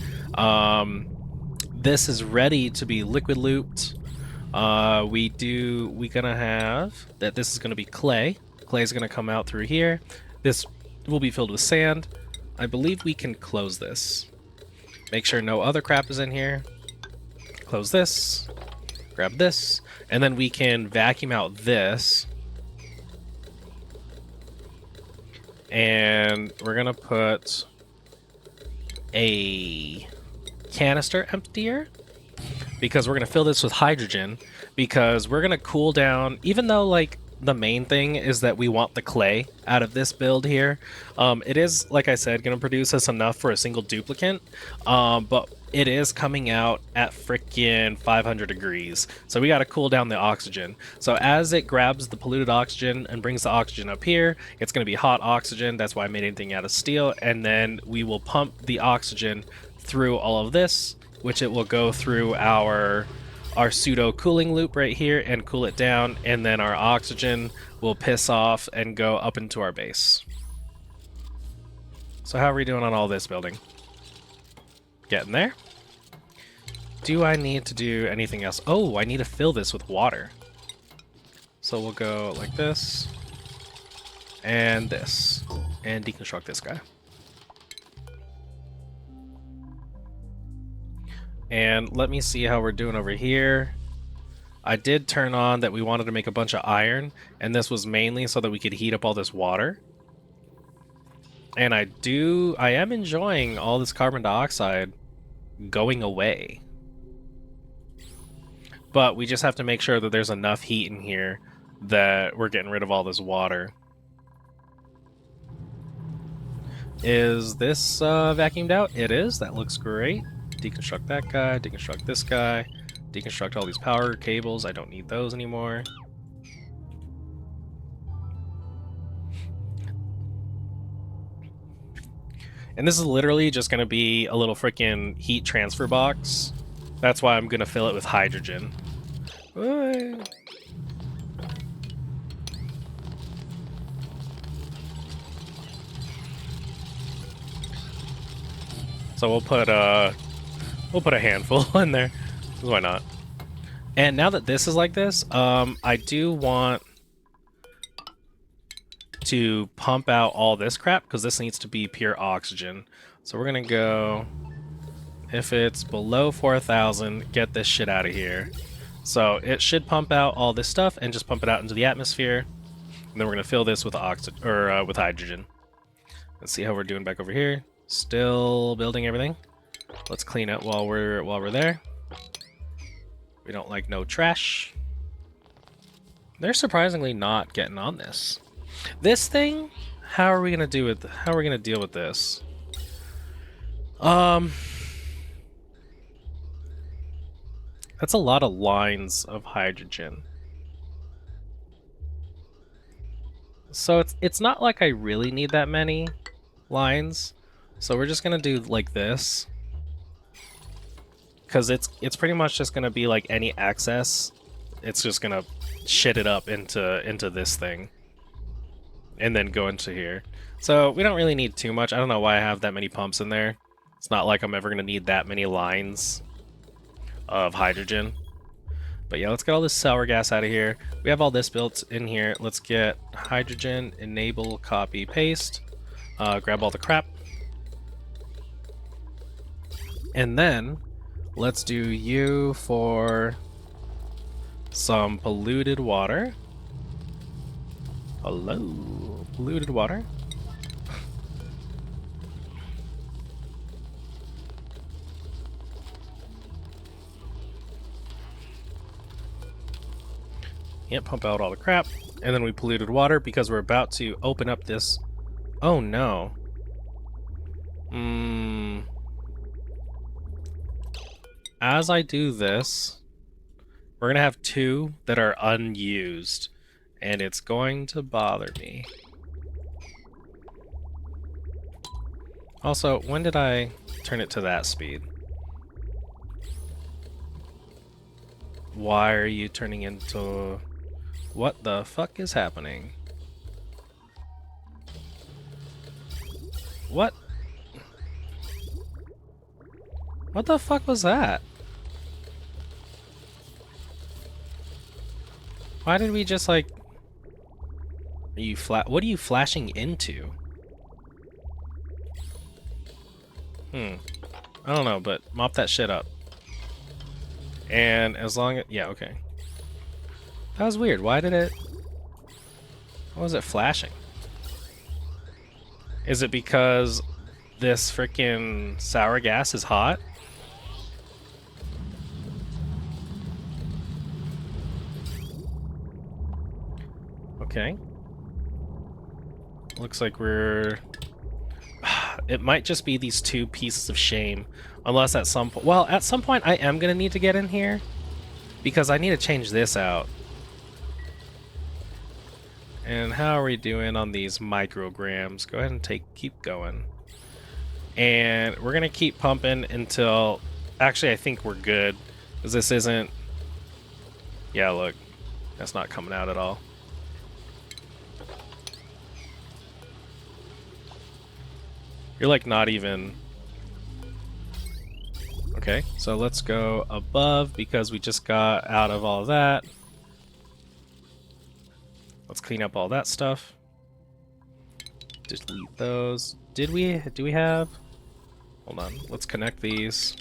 This is ready to be liquid looped. We're gonna have that this is gonna be clay. Clay is gonna come out through here. This will be filled with sand. I believe we can close this. Make sure no other crap is in here. Close this. Grab this. And then we can vacuum out this. And we're gonna put a canister emptier, because we're going to fill this with hydrogen, because we're going to cool down, even though like the main thing is that we want the clay out of this build here. It is, like I said, going to produce us enough for a single duplicate, but it is coming out at frickin' 500 degrees, so we got to cool down the oxygen. So as it grabs the polluted oxygen and brings the oxygen up here, it's going to be hot oxygen. That's why I made anything out of steel, and then we will pump the oxygen through all of this, which it will go through our pseudo cooling loop right here and cool it down, and then our oxygen will piss off and go up into our base. So how are we doing on all this building? Getting there? Do I need to do anything else? Oh, I need to fill this with water. So we'll go like this, and deconstruct this guy. And let me see how we're doing over here. I did turn on that we wanted to make a bunch of iron, and this was mainly so that we could heat up all this water. And I am enjoying all this carbon dioxide going away. But we just have to make sure that there's enough heat in here that we're getting rid of all this water. Is this vacuumed out? It is. That looks great. Deconstruct that guy, deconstruct this guy, deconstruct all these power cables. I don't need those anymore. And this is literally just going to be a little freaking heat transfer box. That's why I'm going to fill it with hydrogen. So we'll put We'll put a handful in there. Why not? And now that this is like this, I do want to pump out all this crap because this needs to be pure oxygen. So we're gonna go, if it's below 4,000, get this shit out of here. So it should pump out all this stuff and just pump it out into the atmosphere. And then we're gonna fill this with with hydrogen. Let's see how we're doing back over here. Still building everything. Let's clean it while we're there. We don't like no trash. They're surprisingly not getting on this. This thing, how are we gonna deal with this? That's a lot of lines of hydrogen. So it's not like I really need that many lines. So we're just gonna do like this. Because it's pretty much just gonna be like any excess. It's just gonna shit it up into this thing. And then go into here. So we don't really need too much. I don't know why I have that many pumps in there. It's not like I'm ever gonna need that many lines of hydrogen. But yeah, let's get all this sour gas out of here. We have all this built in here. Let's get hydrogen, enable, copy, paste. Grab all the crap. And then let's do you for some polluted water. Hello, polluted water. Yep, pump out all the crap. And then we polluted water because we're about to open up this. Oh no. As I do this, we're gonna have two that are unused. And it's going to bother me. Also, when did I turn it to that speed? Why are you turning into... What the fuck is happening? What? What the fuck was that? Why did we just like... Are you what are you flashing into? I don't know, but mop that shit up. And as long as... Yeah, okay. That was weird. Why did it... What was it flashing? Is it because this freaking sour gas is hot? Okay. Looks like we're... It might just be these two pieces of shame. Unless at some point... Well, at some point I am going to need to get in here. Because I need to change this out. And how are we doing on these micrograms? Go ahead and keep going. And we're going to keep pumping until... Actually, I think we're good. Because this isn't... Yeah, look. That's not coming out at all. You're like not even... Okay, so let's go above because we just got out of all that. Let's clean up all that stuff. Just delete those. Do we have... Hold on, let's connect these.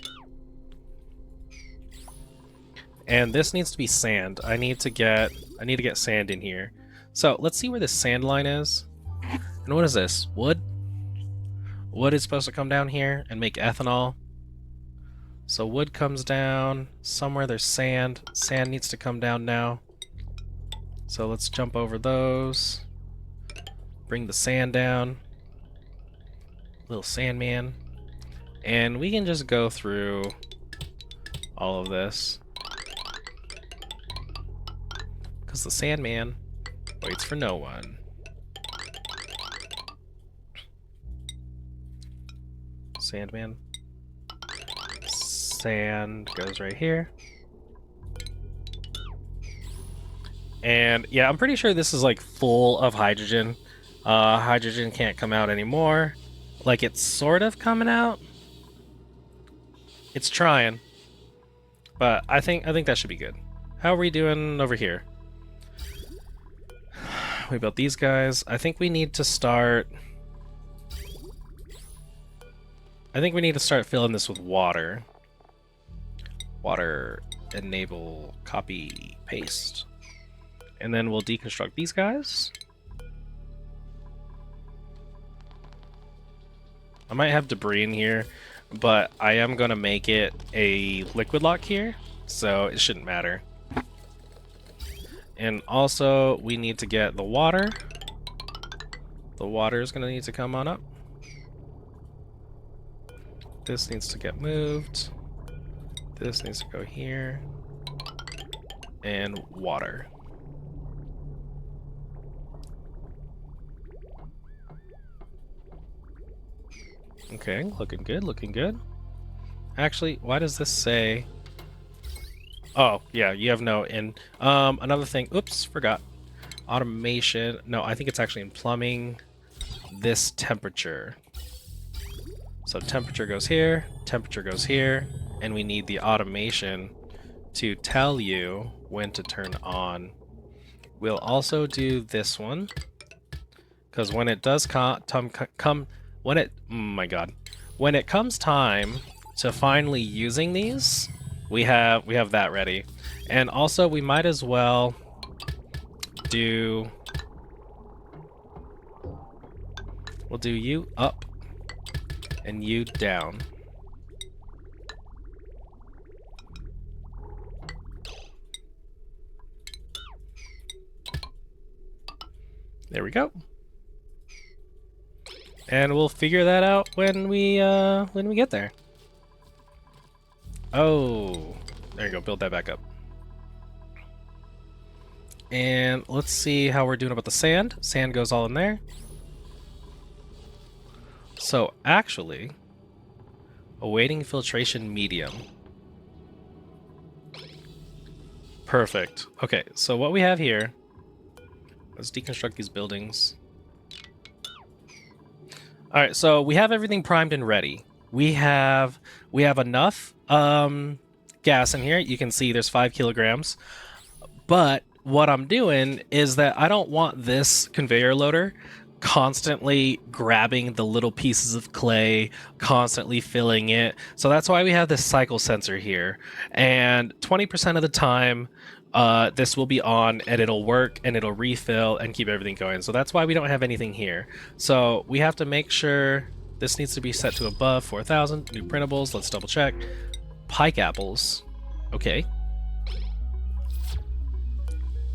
And this needs to be sand. I need to get sand in here. So let's see where this sand line is. And what is this? Wood? Wood is supposed to come down here and make ethanol. So wood comes down. Somewhere there's sand. Sand needs to come down now. So let's jump over those. Bring the sand down. Little sandman. And we can just go through all of this. Because the sandman waits for no one. Sandman. Sand goes right here. And yeah, I'm pretty sure this is like full of hydrogen. Hydrogen can't come out anymore. Like it's sort of coming out. It's trying. But I think that should be good. How are we doing over here? We built these guys. I think we need to start... filling this with water. Water, enable, copy, paste. And then we'll deconstruct these guys. I might have debris in here, but I am going to make it a liquid lock here, so it shouldn't matter. And also, we need to get the water. The water is going to need to come on up. This needs to get moved. This needs to go here. And water. Okay, looking good, looking good. Actually, why does this say... Oh, yeah, you have no in... another thing... Oops, forgot. Automation... No, I think it's actually in plumbing. This temperature. So temperature goes here, and we need the automation to tell you when to turn on. We'll also do this one, because when it does when it comes time to finally using these, we have that ready. And also we might as well do... We'll do you up and you down. There we go. And we'll figure that out when we get there. Oh, there you go. Build that back up. And let's see how we're doing about the sand. Sand goes all in there. So actually, awaiting filtration medium. Perfect. Okay, so what we have here, let's deconstruct these buildings. All right, so we have everything primed and ready. We have enough gas in here. You can see there's 5 kilograms. But what I'm doing is that I don't want this conveyor loader constantly grabbing the little pieces of clay, constantly filling it. So that's why we have this cycle sensor here. And 20% of the time, this will be on and it'll work and it'll refill and keep everything going. So that's why we don't have anything here. So we have to make sure this needs to be set to above 4,000. New printables, let's double check. Pike apples, okay.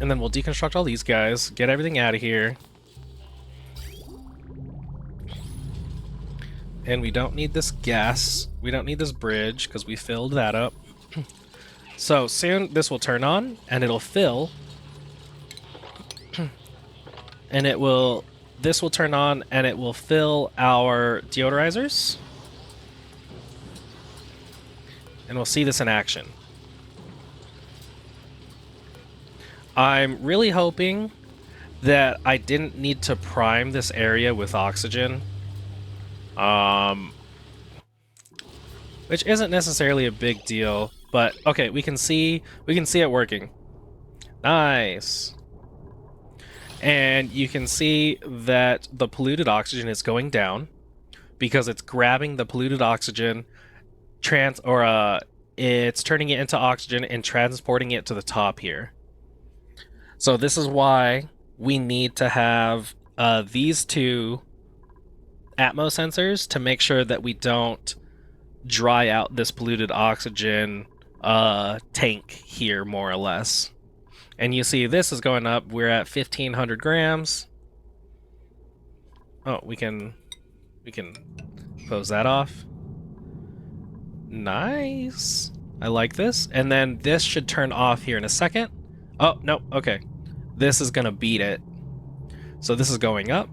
And then we'll deconstruct all these guys, get everything out of here. And we don't need this gas. We don't need this bridge because we filled that up. So soon this will turn on and it'll fill. And this will turn on and it will fill our deodorizers. And we'll see this in action. I'm really hoping that I didn't need to prime this area with oxygen. Which isn't necessarily a big deal, but okay, we can see it working. Nice. And you can see that the polluted oxygen is going down because it's grabbing the polluted oxygen, it's turning it into oxygen and transporting it to the top here. So this is why we need to have these two Atmos sensors to make sure that we don't dry out this polluted oxygen tank here, more or less. And you see this is going up. We're at 1,500 grams. Oh, we can close that off. Nice. I like this. And then this should turn off here in a second. Oh, no, okay. This is gonna beat it. So this is going up.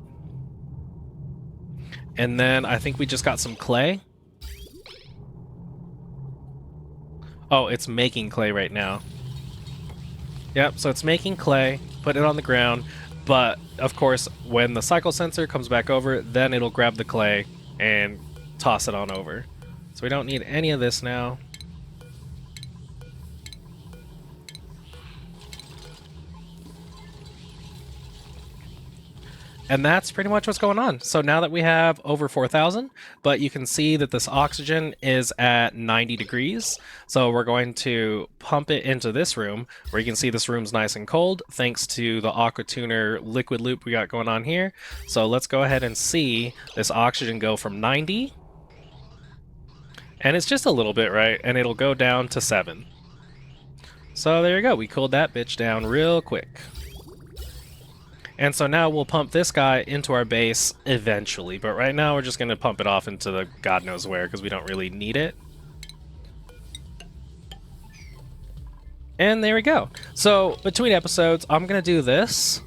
And then I think we just got some clay. Oh, it's making clay right now. Yep, so it's making clay, put it on the ground, but of course, when the cycle sensor comes back over, then it'll grab the clay and toss it on over. So we don't need any of this now. And that's pretty much what's going on. So now that we have over 4,000, but you can see that this oxygen is at 90 degrees. So we're going to pump it into this room, where you can see this room's nice and cold, thanks to the aqua tuner liquid loop we got going on here. So let's go ahead and see this oxygen go from 90. And it's just a little bit, right? And it'll go down to 7. So there you go. We cooled that bitch down real quick. And so now we'll pump this guy into our base eventually, but right now we're just going to pump it off into the god knows where because we don't really need it. And there we go. So between episodes, I'm going to do this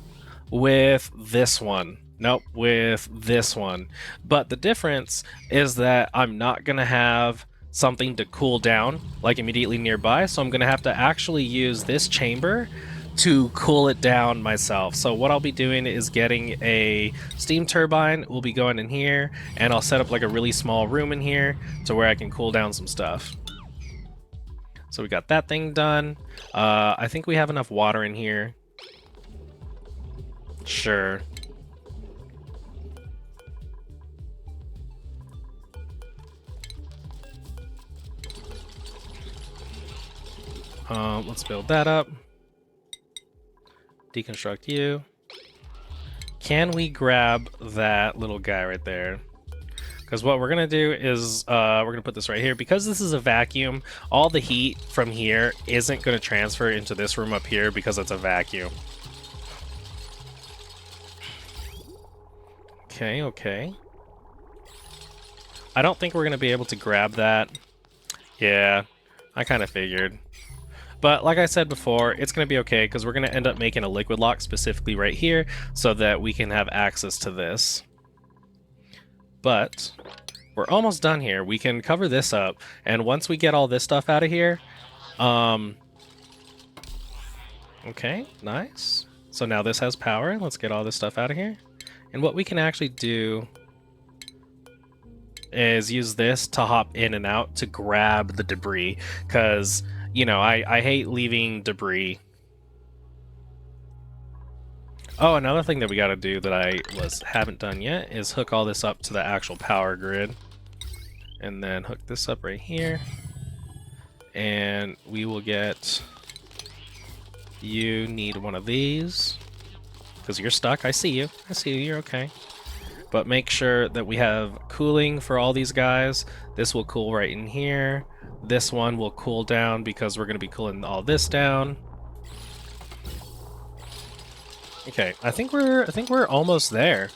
with this one. Nope, with this one. But the difference is that I'm not going to have something to cool down like immediately nearby, so I'm going to have to actually use this chamber to cool it down myself. So what I'll be doing is getting a steam turbine. We'll be going in here, and I'll set up like a really small room in here to where I can cool down some stuff. So we got that thing done. I think we have enough water in here. Sure. Let's build that up. Deconstruct you. Can we grab that little guy right there? Because what we're going to do is we're going to put this right here. Because this is a vacuum, all the heat from here isn't going to transfer into this room up here because it's a vacuum. Okay, okay. I don't think we're going to be able to grab that. Yeah, I kind of figured. But like I said before, it's going to be okay because we're going to end up making a liquid lock specifically right here so that we can have access to this. But we're almost done here. We can cover this up, and once we get all this stuff out of here, okay, nice. So now this has power. Let's get all this stuff out of here. And what we can actually do is use this to hop in and out to grab the debris, because you know, I hate leaving debris. Oh, another thing that we gotta do that I haven't done yet is hook all this up to the actual power grid. And then hook this up right here. And we will get... You need one of these. Because you're stuck. I see you. I see you. You're okay. But make sure that we have cooling for all these guys. This will cool right in here. This one will cool down because we're going to be cooling all this down. Okay, I think we're almost there.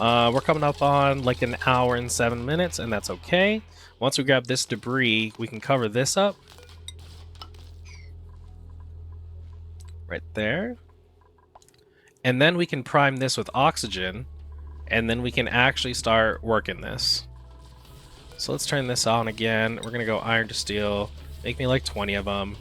We're coming up on like an hour and 7 minutes, and that's okay. Once we grab this debris, we can cover this up. Right there. And then we can prime this with oxygen, and then we can actually start working this. So let's turn this on again. We're going to go iron to steel. Make me like 20 of them.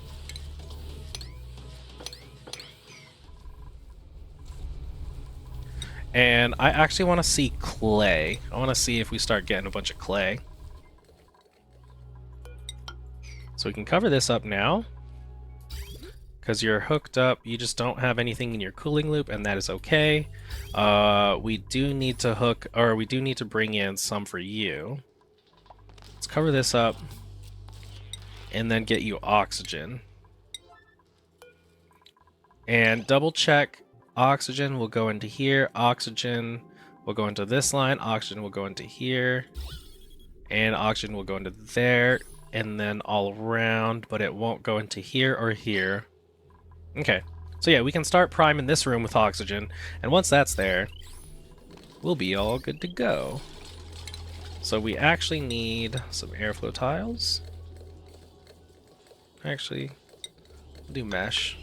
And I actually want to see clay. I want to see if we start getting a bunch of clay. So we can cover this up now. Because you're hooked up, you just don't have anything in your cooling loop, and that is okay. We do need to hook, or we do need to bring in some for you. Let's cover this up, and then get you oxygen. And double check, oxygen will go into here, oxygen will go into this line, oxygen will go into here, and oxygen will go into there, and then all around, but it won't go into here or here. Okay, so yeah, we can start priming this room with oxygen, and once that's there, we'll be all good to go. So we actually need some airflow tiles. Actually, we'll do mesh.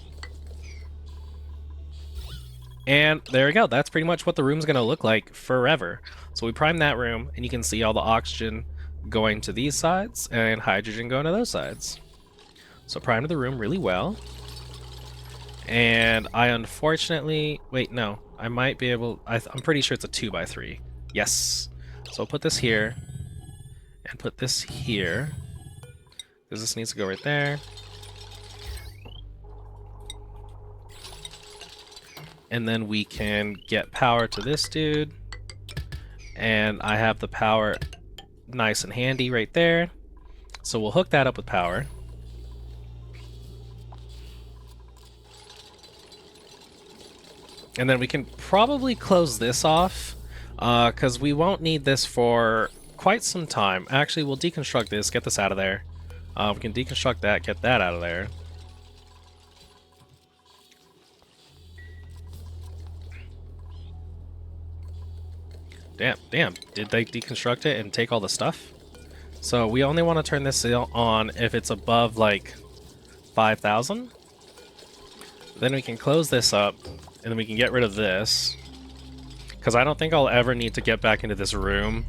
And there we go, that's pretty much what the room's gonna look like forever. So we prime that room, and you can see all the oxygen going to these sides, and hydrogen going to those sides. So prime the room really well. And I unfortunately... Wait, no. I might be able... I'm pretty sure it's a 2x3. Yes. So I'll put this here. and put this here, because this needs to go right there. And then we can get power to this dude. And I have the power nice and handy right there. So we'll hook that up with power. And then we can probably close this off, because we won't need this for quite some time. Actually, we'll deconstruct this, get this out of there. We can deconstruct that, get that out of there. Damn, did they deconstruct it and take all the stuff? So we only want to turn this on if it's above like 5,000. Then we can close this up, and then we can get rid of this. Because I don't think I'll ever need to get back into this room.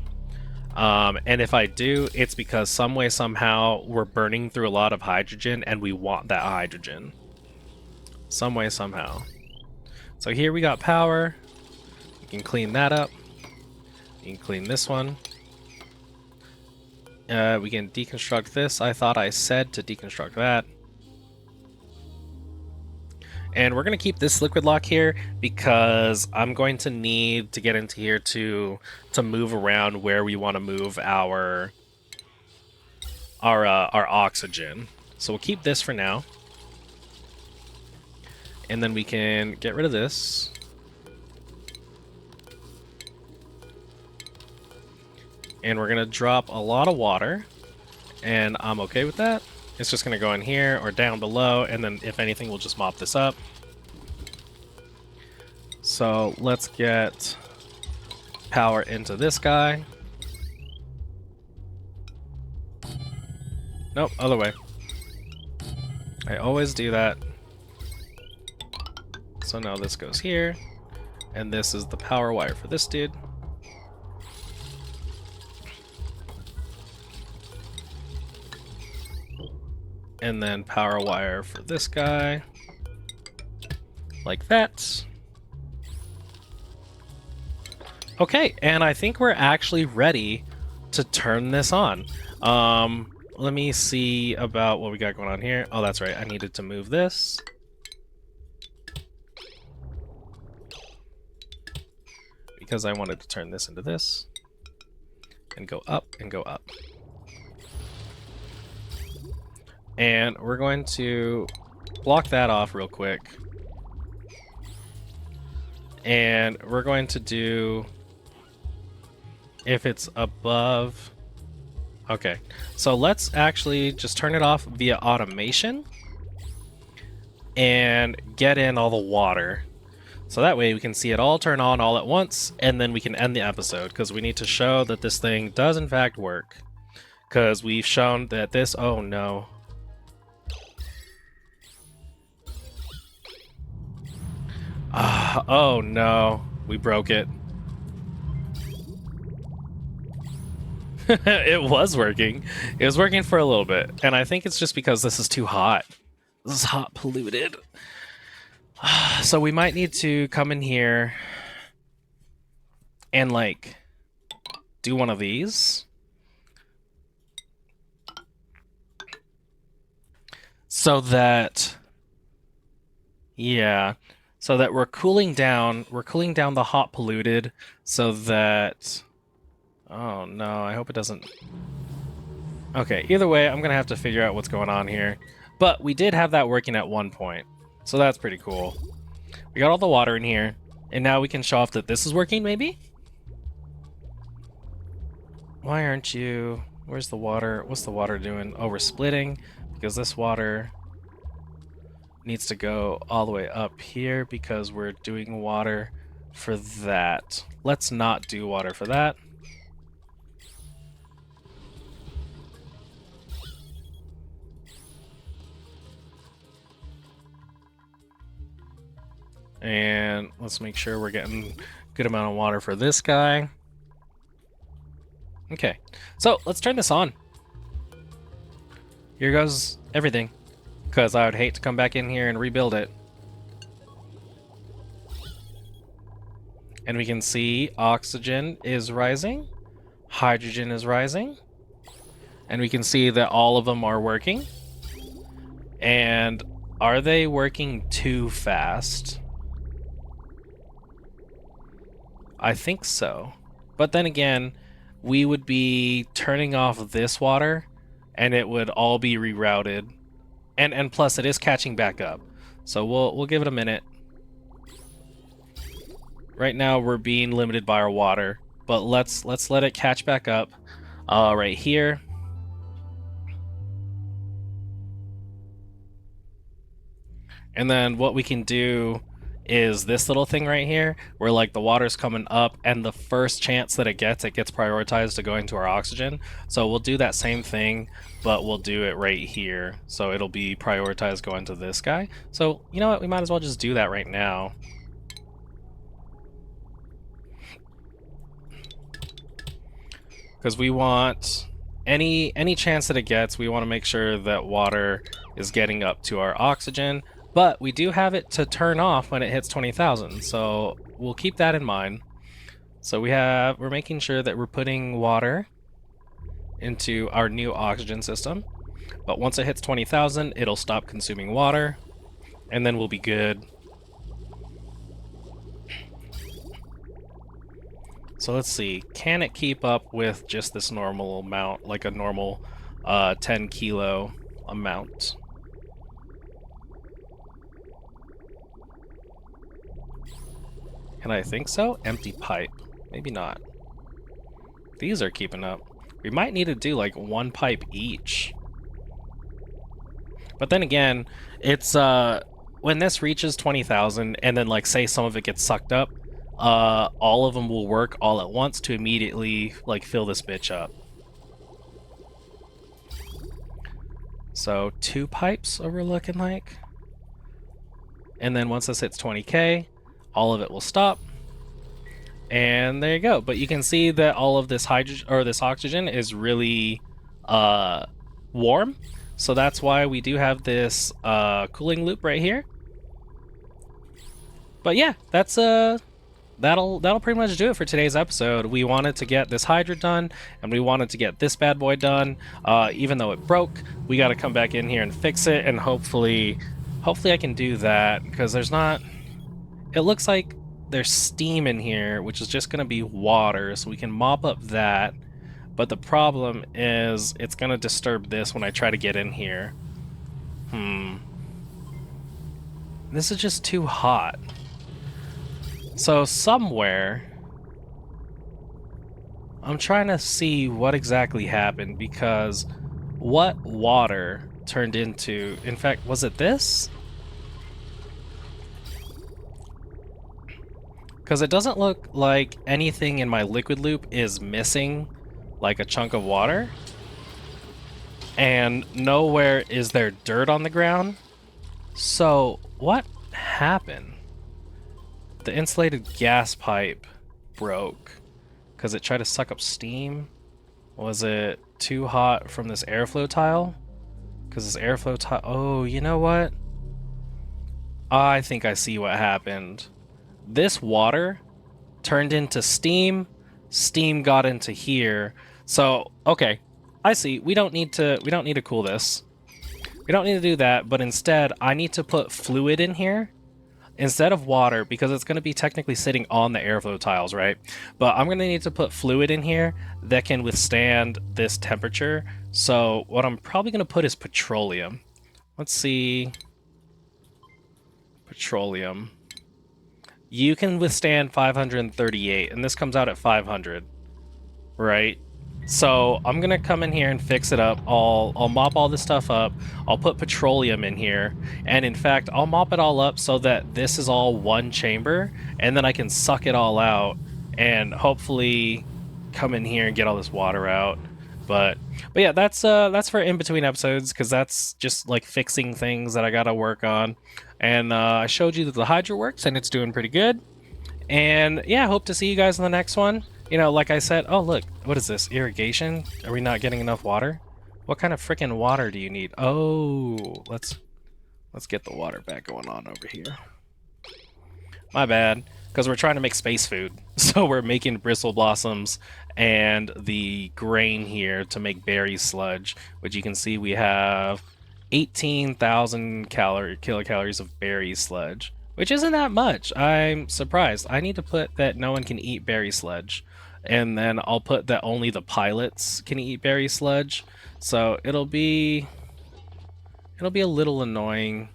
And if I do, it's because some way, somehow, we're burning through a lot of hydrogen, and we want that hydrogen. Some way, somehow. So here we got power. We can clean that up. We can clean this one. We can deconstruct this. I thought I said to deconstruct that. And we're going to keep this liquid lock here because I'm going to need to get into here to move around where we want to move our oxygen. So we'll keep this for now. And then we can get rid of this. And we're going to drop a lot of water, and I'm okay with that. It's just going to go in here or down below, and then if anything, we'll just mop this up. So let's get power into this guy. Nope, other way. I always do that. So now this goes here, and this is the power wire for this dude. And then power wire for this guy. Like that. Okay, and I think we're actually ready to turn this on. Let me see about what we got going on here. Oh, that's right. I needed to move this. Because I wanted to turn this into this. And go up and go up. And we're going to block that off real quick. And we're going to do, if it's above, okay. So let's actually just turn it off via automation and get in all the water. So that way we can see it all turn on all at once, and then we can end the episode, because we need to show that this thing does in fact work. Because we've shown that this, oh no. Oh no, we broke it. It was working. It was working for a little bit, and I think it's just because this is too hot. This is hot polluted. So we might need to come in here and like do one of these. So that, yeah. So that we're cooling down the hot polluted, so that, oh no, I hope it doesn't. Okay, either way, I'm gonna have to figure out what's going on here. But we did have that working at one point, so that's pretty cool. We got all the water in here, and now we can show off that this is working, maybe? Why aren't you, where's the water? What's the water doing? Oh, we're splitting, because this water needs to go all the way up here because we're doing water for that. Let's not do water for that. And let's make sure we're getting a good amount of water for this guy. Okay, so let's turn this on. Here goes everything, because I would hate to come back in here and rebuild it. And we can see oxygen is rising, hydrogen is rising, and we can see that all of them are working. And are they working too fast? I think so. But then again, we would be turning off this water and it would all be rerouted. And plus it is catching back up. So we'll give it a minute. Right now we're being limited by our water, but let's let it catch back up right here. And then what we can do is this little thing right here, where like the water's coming up and the first chance that it gets prioritized to go into our oxygen. So we'll do that same thing, but we'll do it right here. So it'll be prioritized going to this guy. So you know what, we might as well just do that right now. Because we want any chance that it gets, we want to make sure that water is getting up to our oxygen. But we do have it to turn off when it hits 20,000, so we'll keep that in mind. So we're making sure that we're putting water into our new oxygen system. But once it hits 20,000, it'll stop consuming water, and then we'll be good. So let's see, can it keep up with just this normal amount, like a normal 10 kilo amount? Can I think so? Empty pipe. Maybe not. These are keeping up. We might need to do like one pipe each. But then again, it's when this reaches 20,000 and then like say some of it gets sucked up, all of them will work all at once to immediately like fill this bitch up. So 2 pipes we're looking like. And then once this hits 20k, all of it will stop. And there you go. But you can see that all of this hydrogen or this oxygen is really warm. So that's why we do have this cooling loop right here. But yeah, that's that'll pretty much do it for today's episode. We wanted to get this Hydra done, and we wanted to get this bad boy done. Even though it broke, we got to come back in here and fix it, and hopefully I can do that, because there's not... It looks like there's steam in here, which is just going to be water, so we can mop up that. But the problem is it's going to disturb this when I try to get in here. This is just too hot. So somewhere, I'm trying to see what exactly happened, because what water turned into... In fact, was it this? Because it doesn't look like anything in my liquid loop is missing like a chunk of water. And nowhere is there dirt on the ground. So what happened? The insulated gas pipe broke because it tried to suck up steam. Was it too hot from this airflow tile? Because this airflow tile... Oh, you know what? I think I see what happened. This water turned into steam. Steam got into here. So, okay, I see. We don't need to cool this. We don't need to do that, but instead I need to put fluid in here instead of water, because it's going to be technically sitting on the airflow tiles, right? But I'm going to need to put fluid in here that can withstand this temperature. So what I'm probably going to put is petroleum. Let's see. Petroleum. You can withstand 538, and this comes out at 500, right? So I'm gonna come in here and fix it up. I'll mop all this stuff up. I'll put petroleum in here, and in fact, I'll mop it all up so that this is all one chamber, and then I can suck it all out and hopefully come in here and get all this water out. But yeah, that's for in between episodes, because that's just like fixing things that I gotta work on. And I showed you that the Hydra works, and it's doing pretty good. And yeah, hope to see you guys in the next one. You know, like I said, oh look, what is this? Irrigation? Are we not getting enough water? What kind of freaking water do you need? Oh, let's get the water back going on over here. My bad. because we're trying to make space food. So we're making bristle blossoms and the grain here to make berry sludge, which you can see we have 18,000 kilocalories of berry sludge, which isn't that much. I'm surprised. I need to put that no one can eat berry sludge, and then I'll put that only the pilots can eat berry sludge. So it'll be a little annoying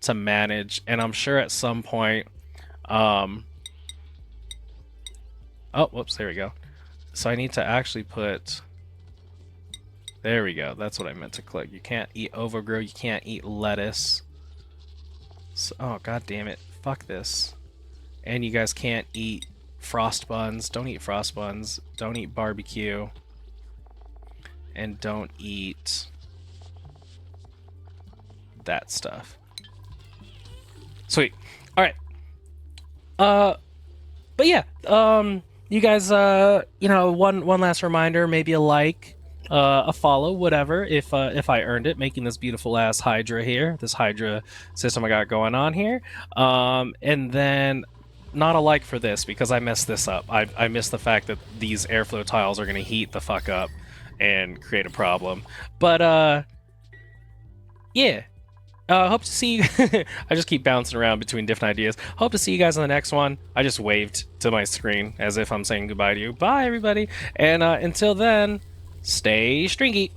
to manage, and I'm sure at some point oh, whoops, there we go. So I need to actually put, there we go, that's what I meant to click. You can't eat overgrow, you can't eat lettuce. So, oh, god damn it, fuck this. And you guys can't eat frost buns. Don't eat frost buns. Don't eat barbecue. And don't eat that stuff. Sweet. Alright. But yeah, you guys, you know, one last reminder, maybe a like, a follow, whatever, if I earned it, making this beautiful ass Hydra here, this Hydra system I got going on here. And then not a like for this, because I messed this up. I missed the fact that these airflow tiles are going to heat the fuck up and create a problem. But, yeah. Hope to see you. I just keep bouncing around between different ideas. Hope to see you guys on the next one. I just waved to my screen as if I'm saying goodbye to you. Bye, everybody. And until then, stay stringy.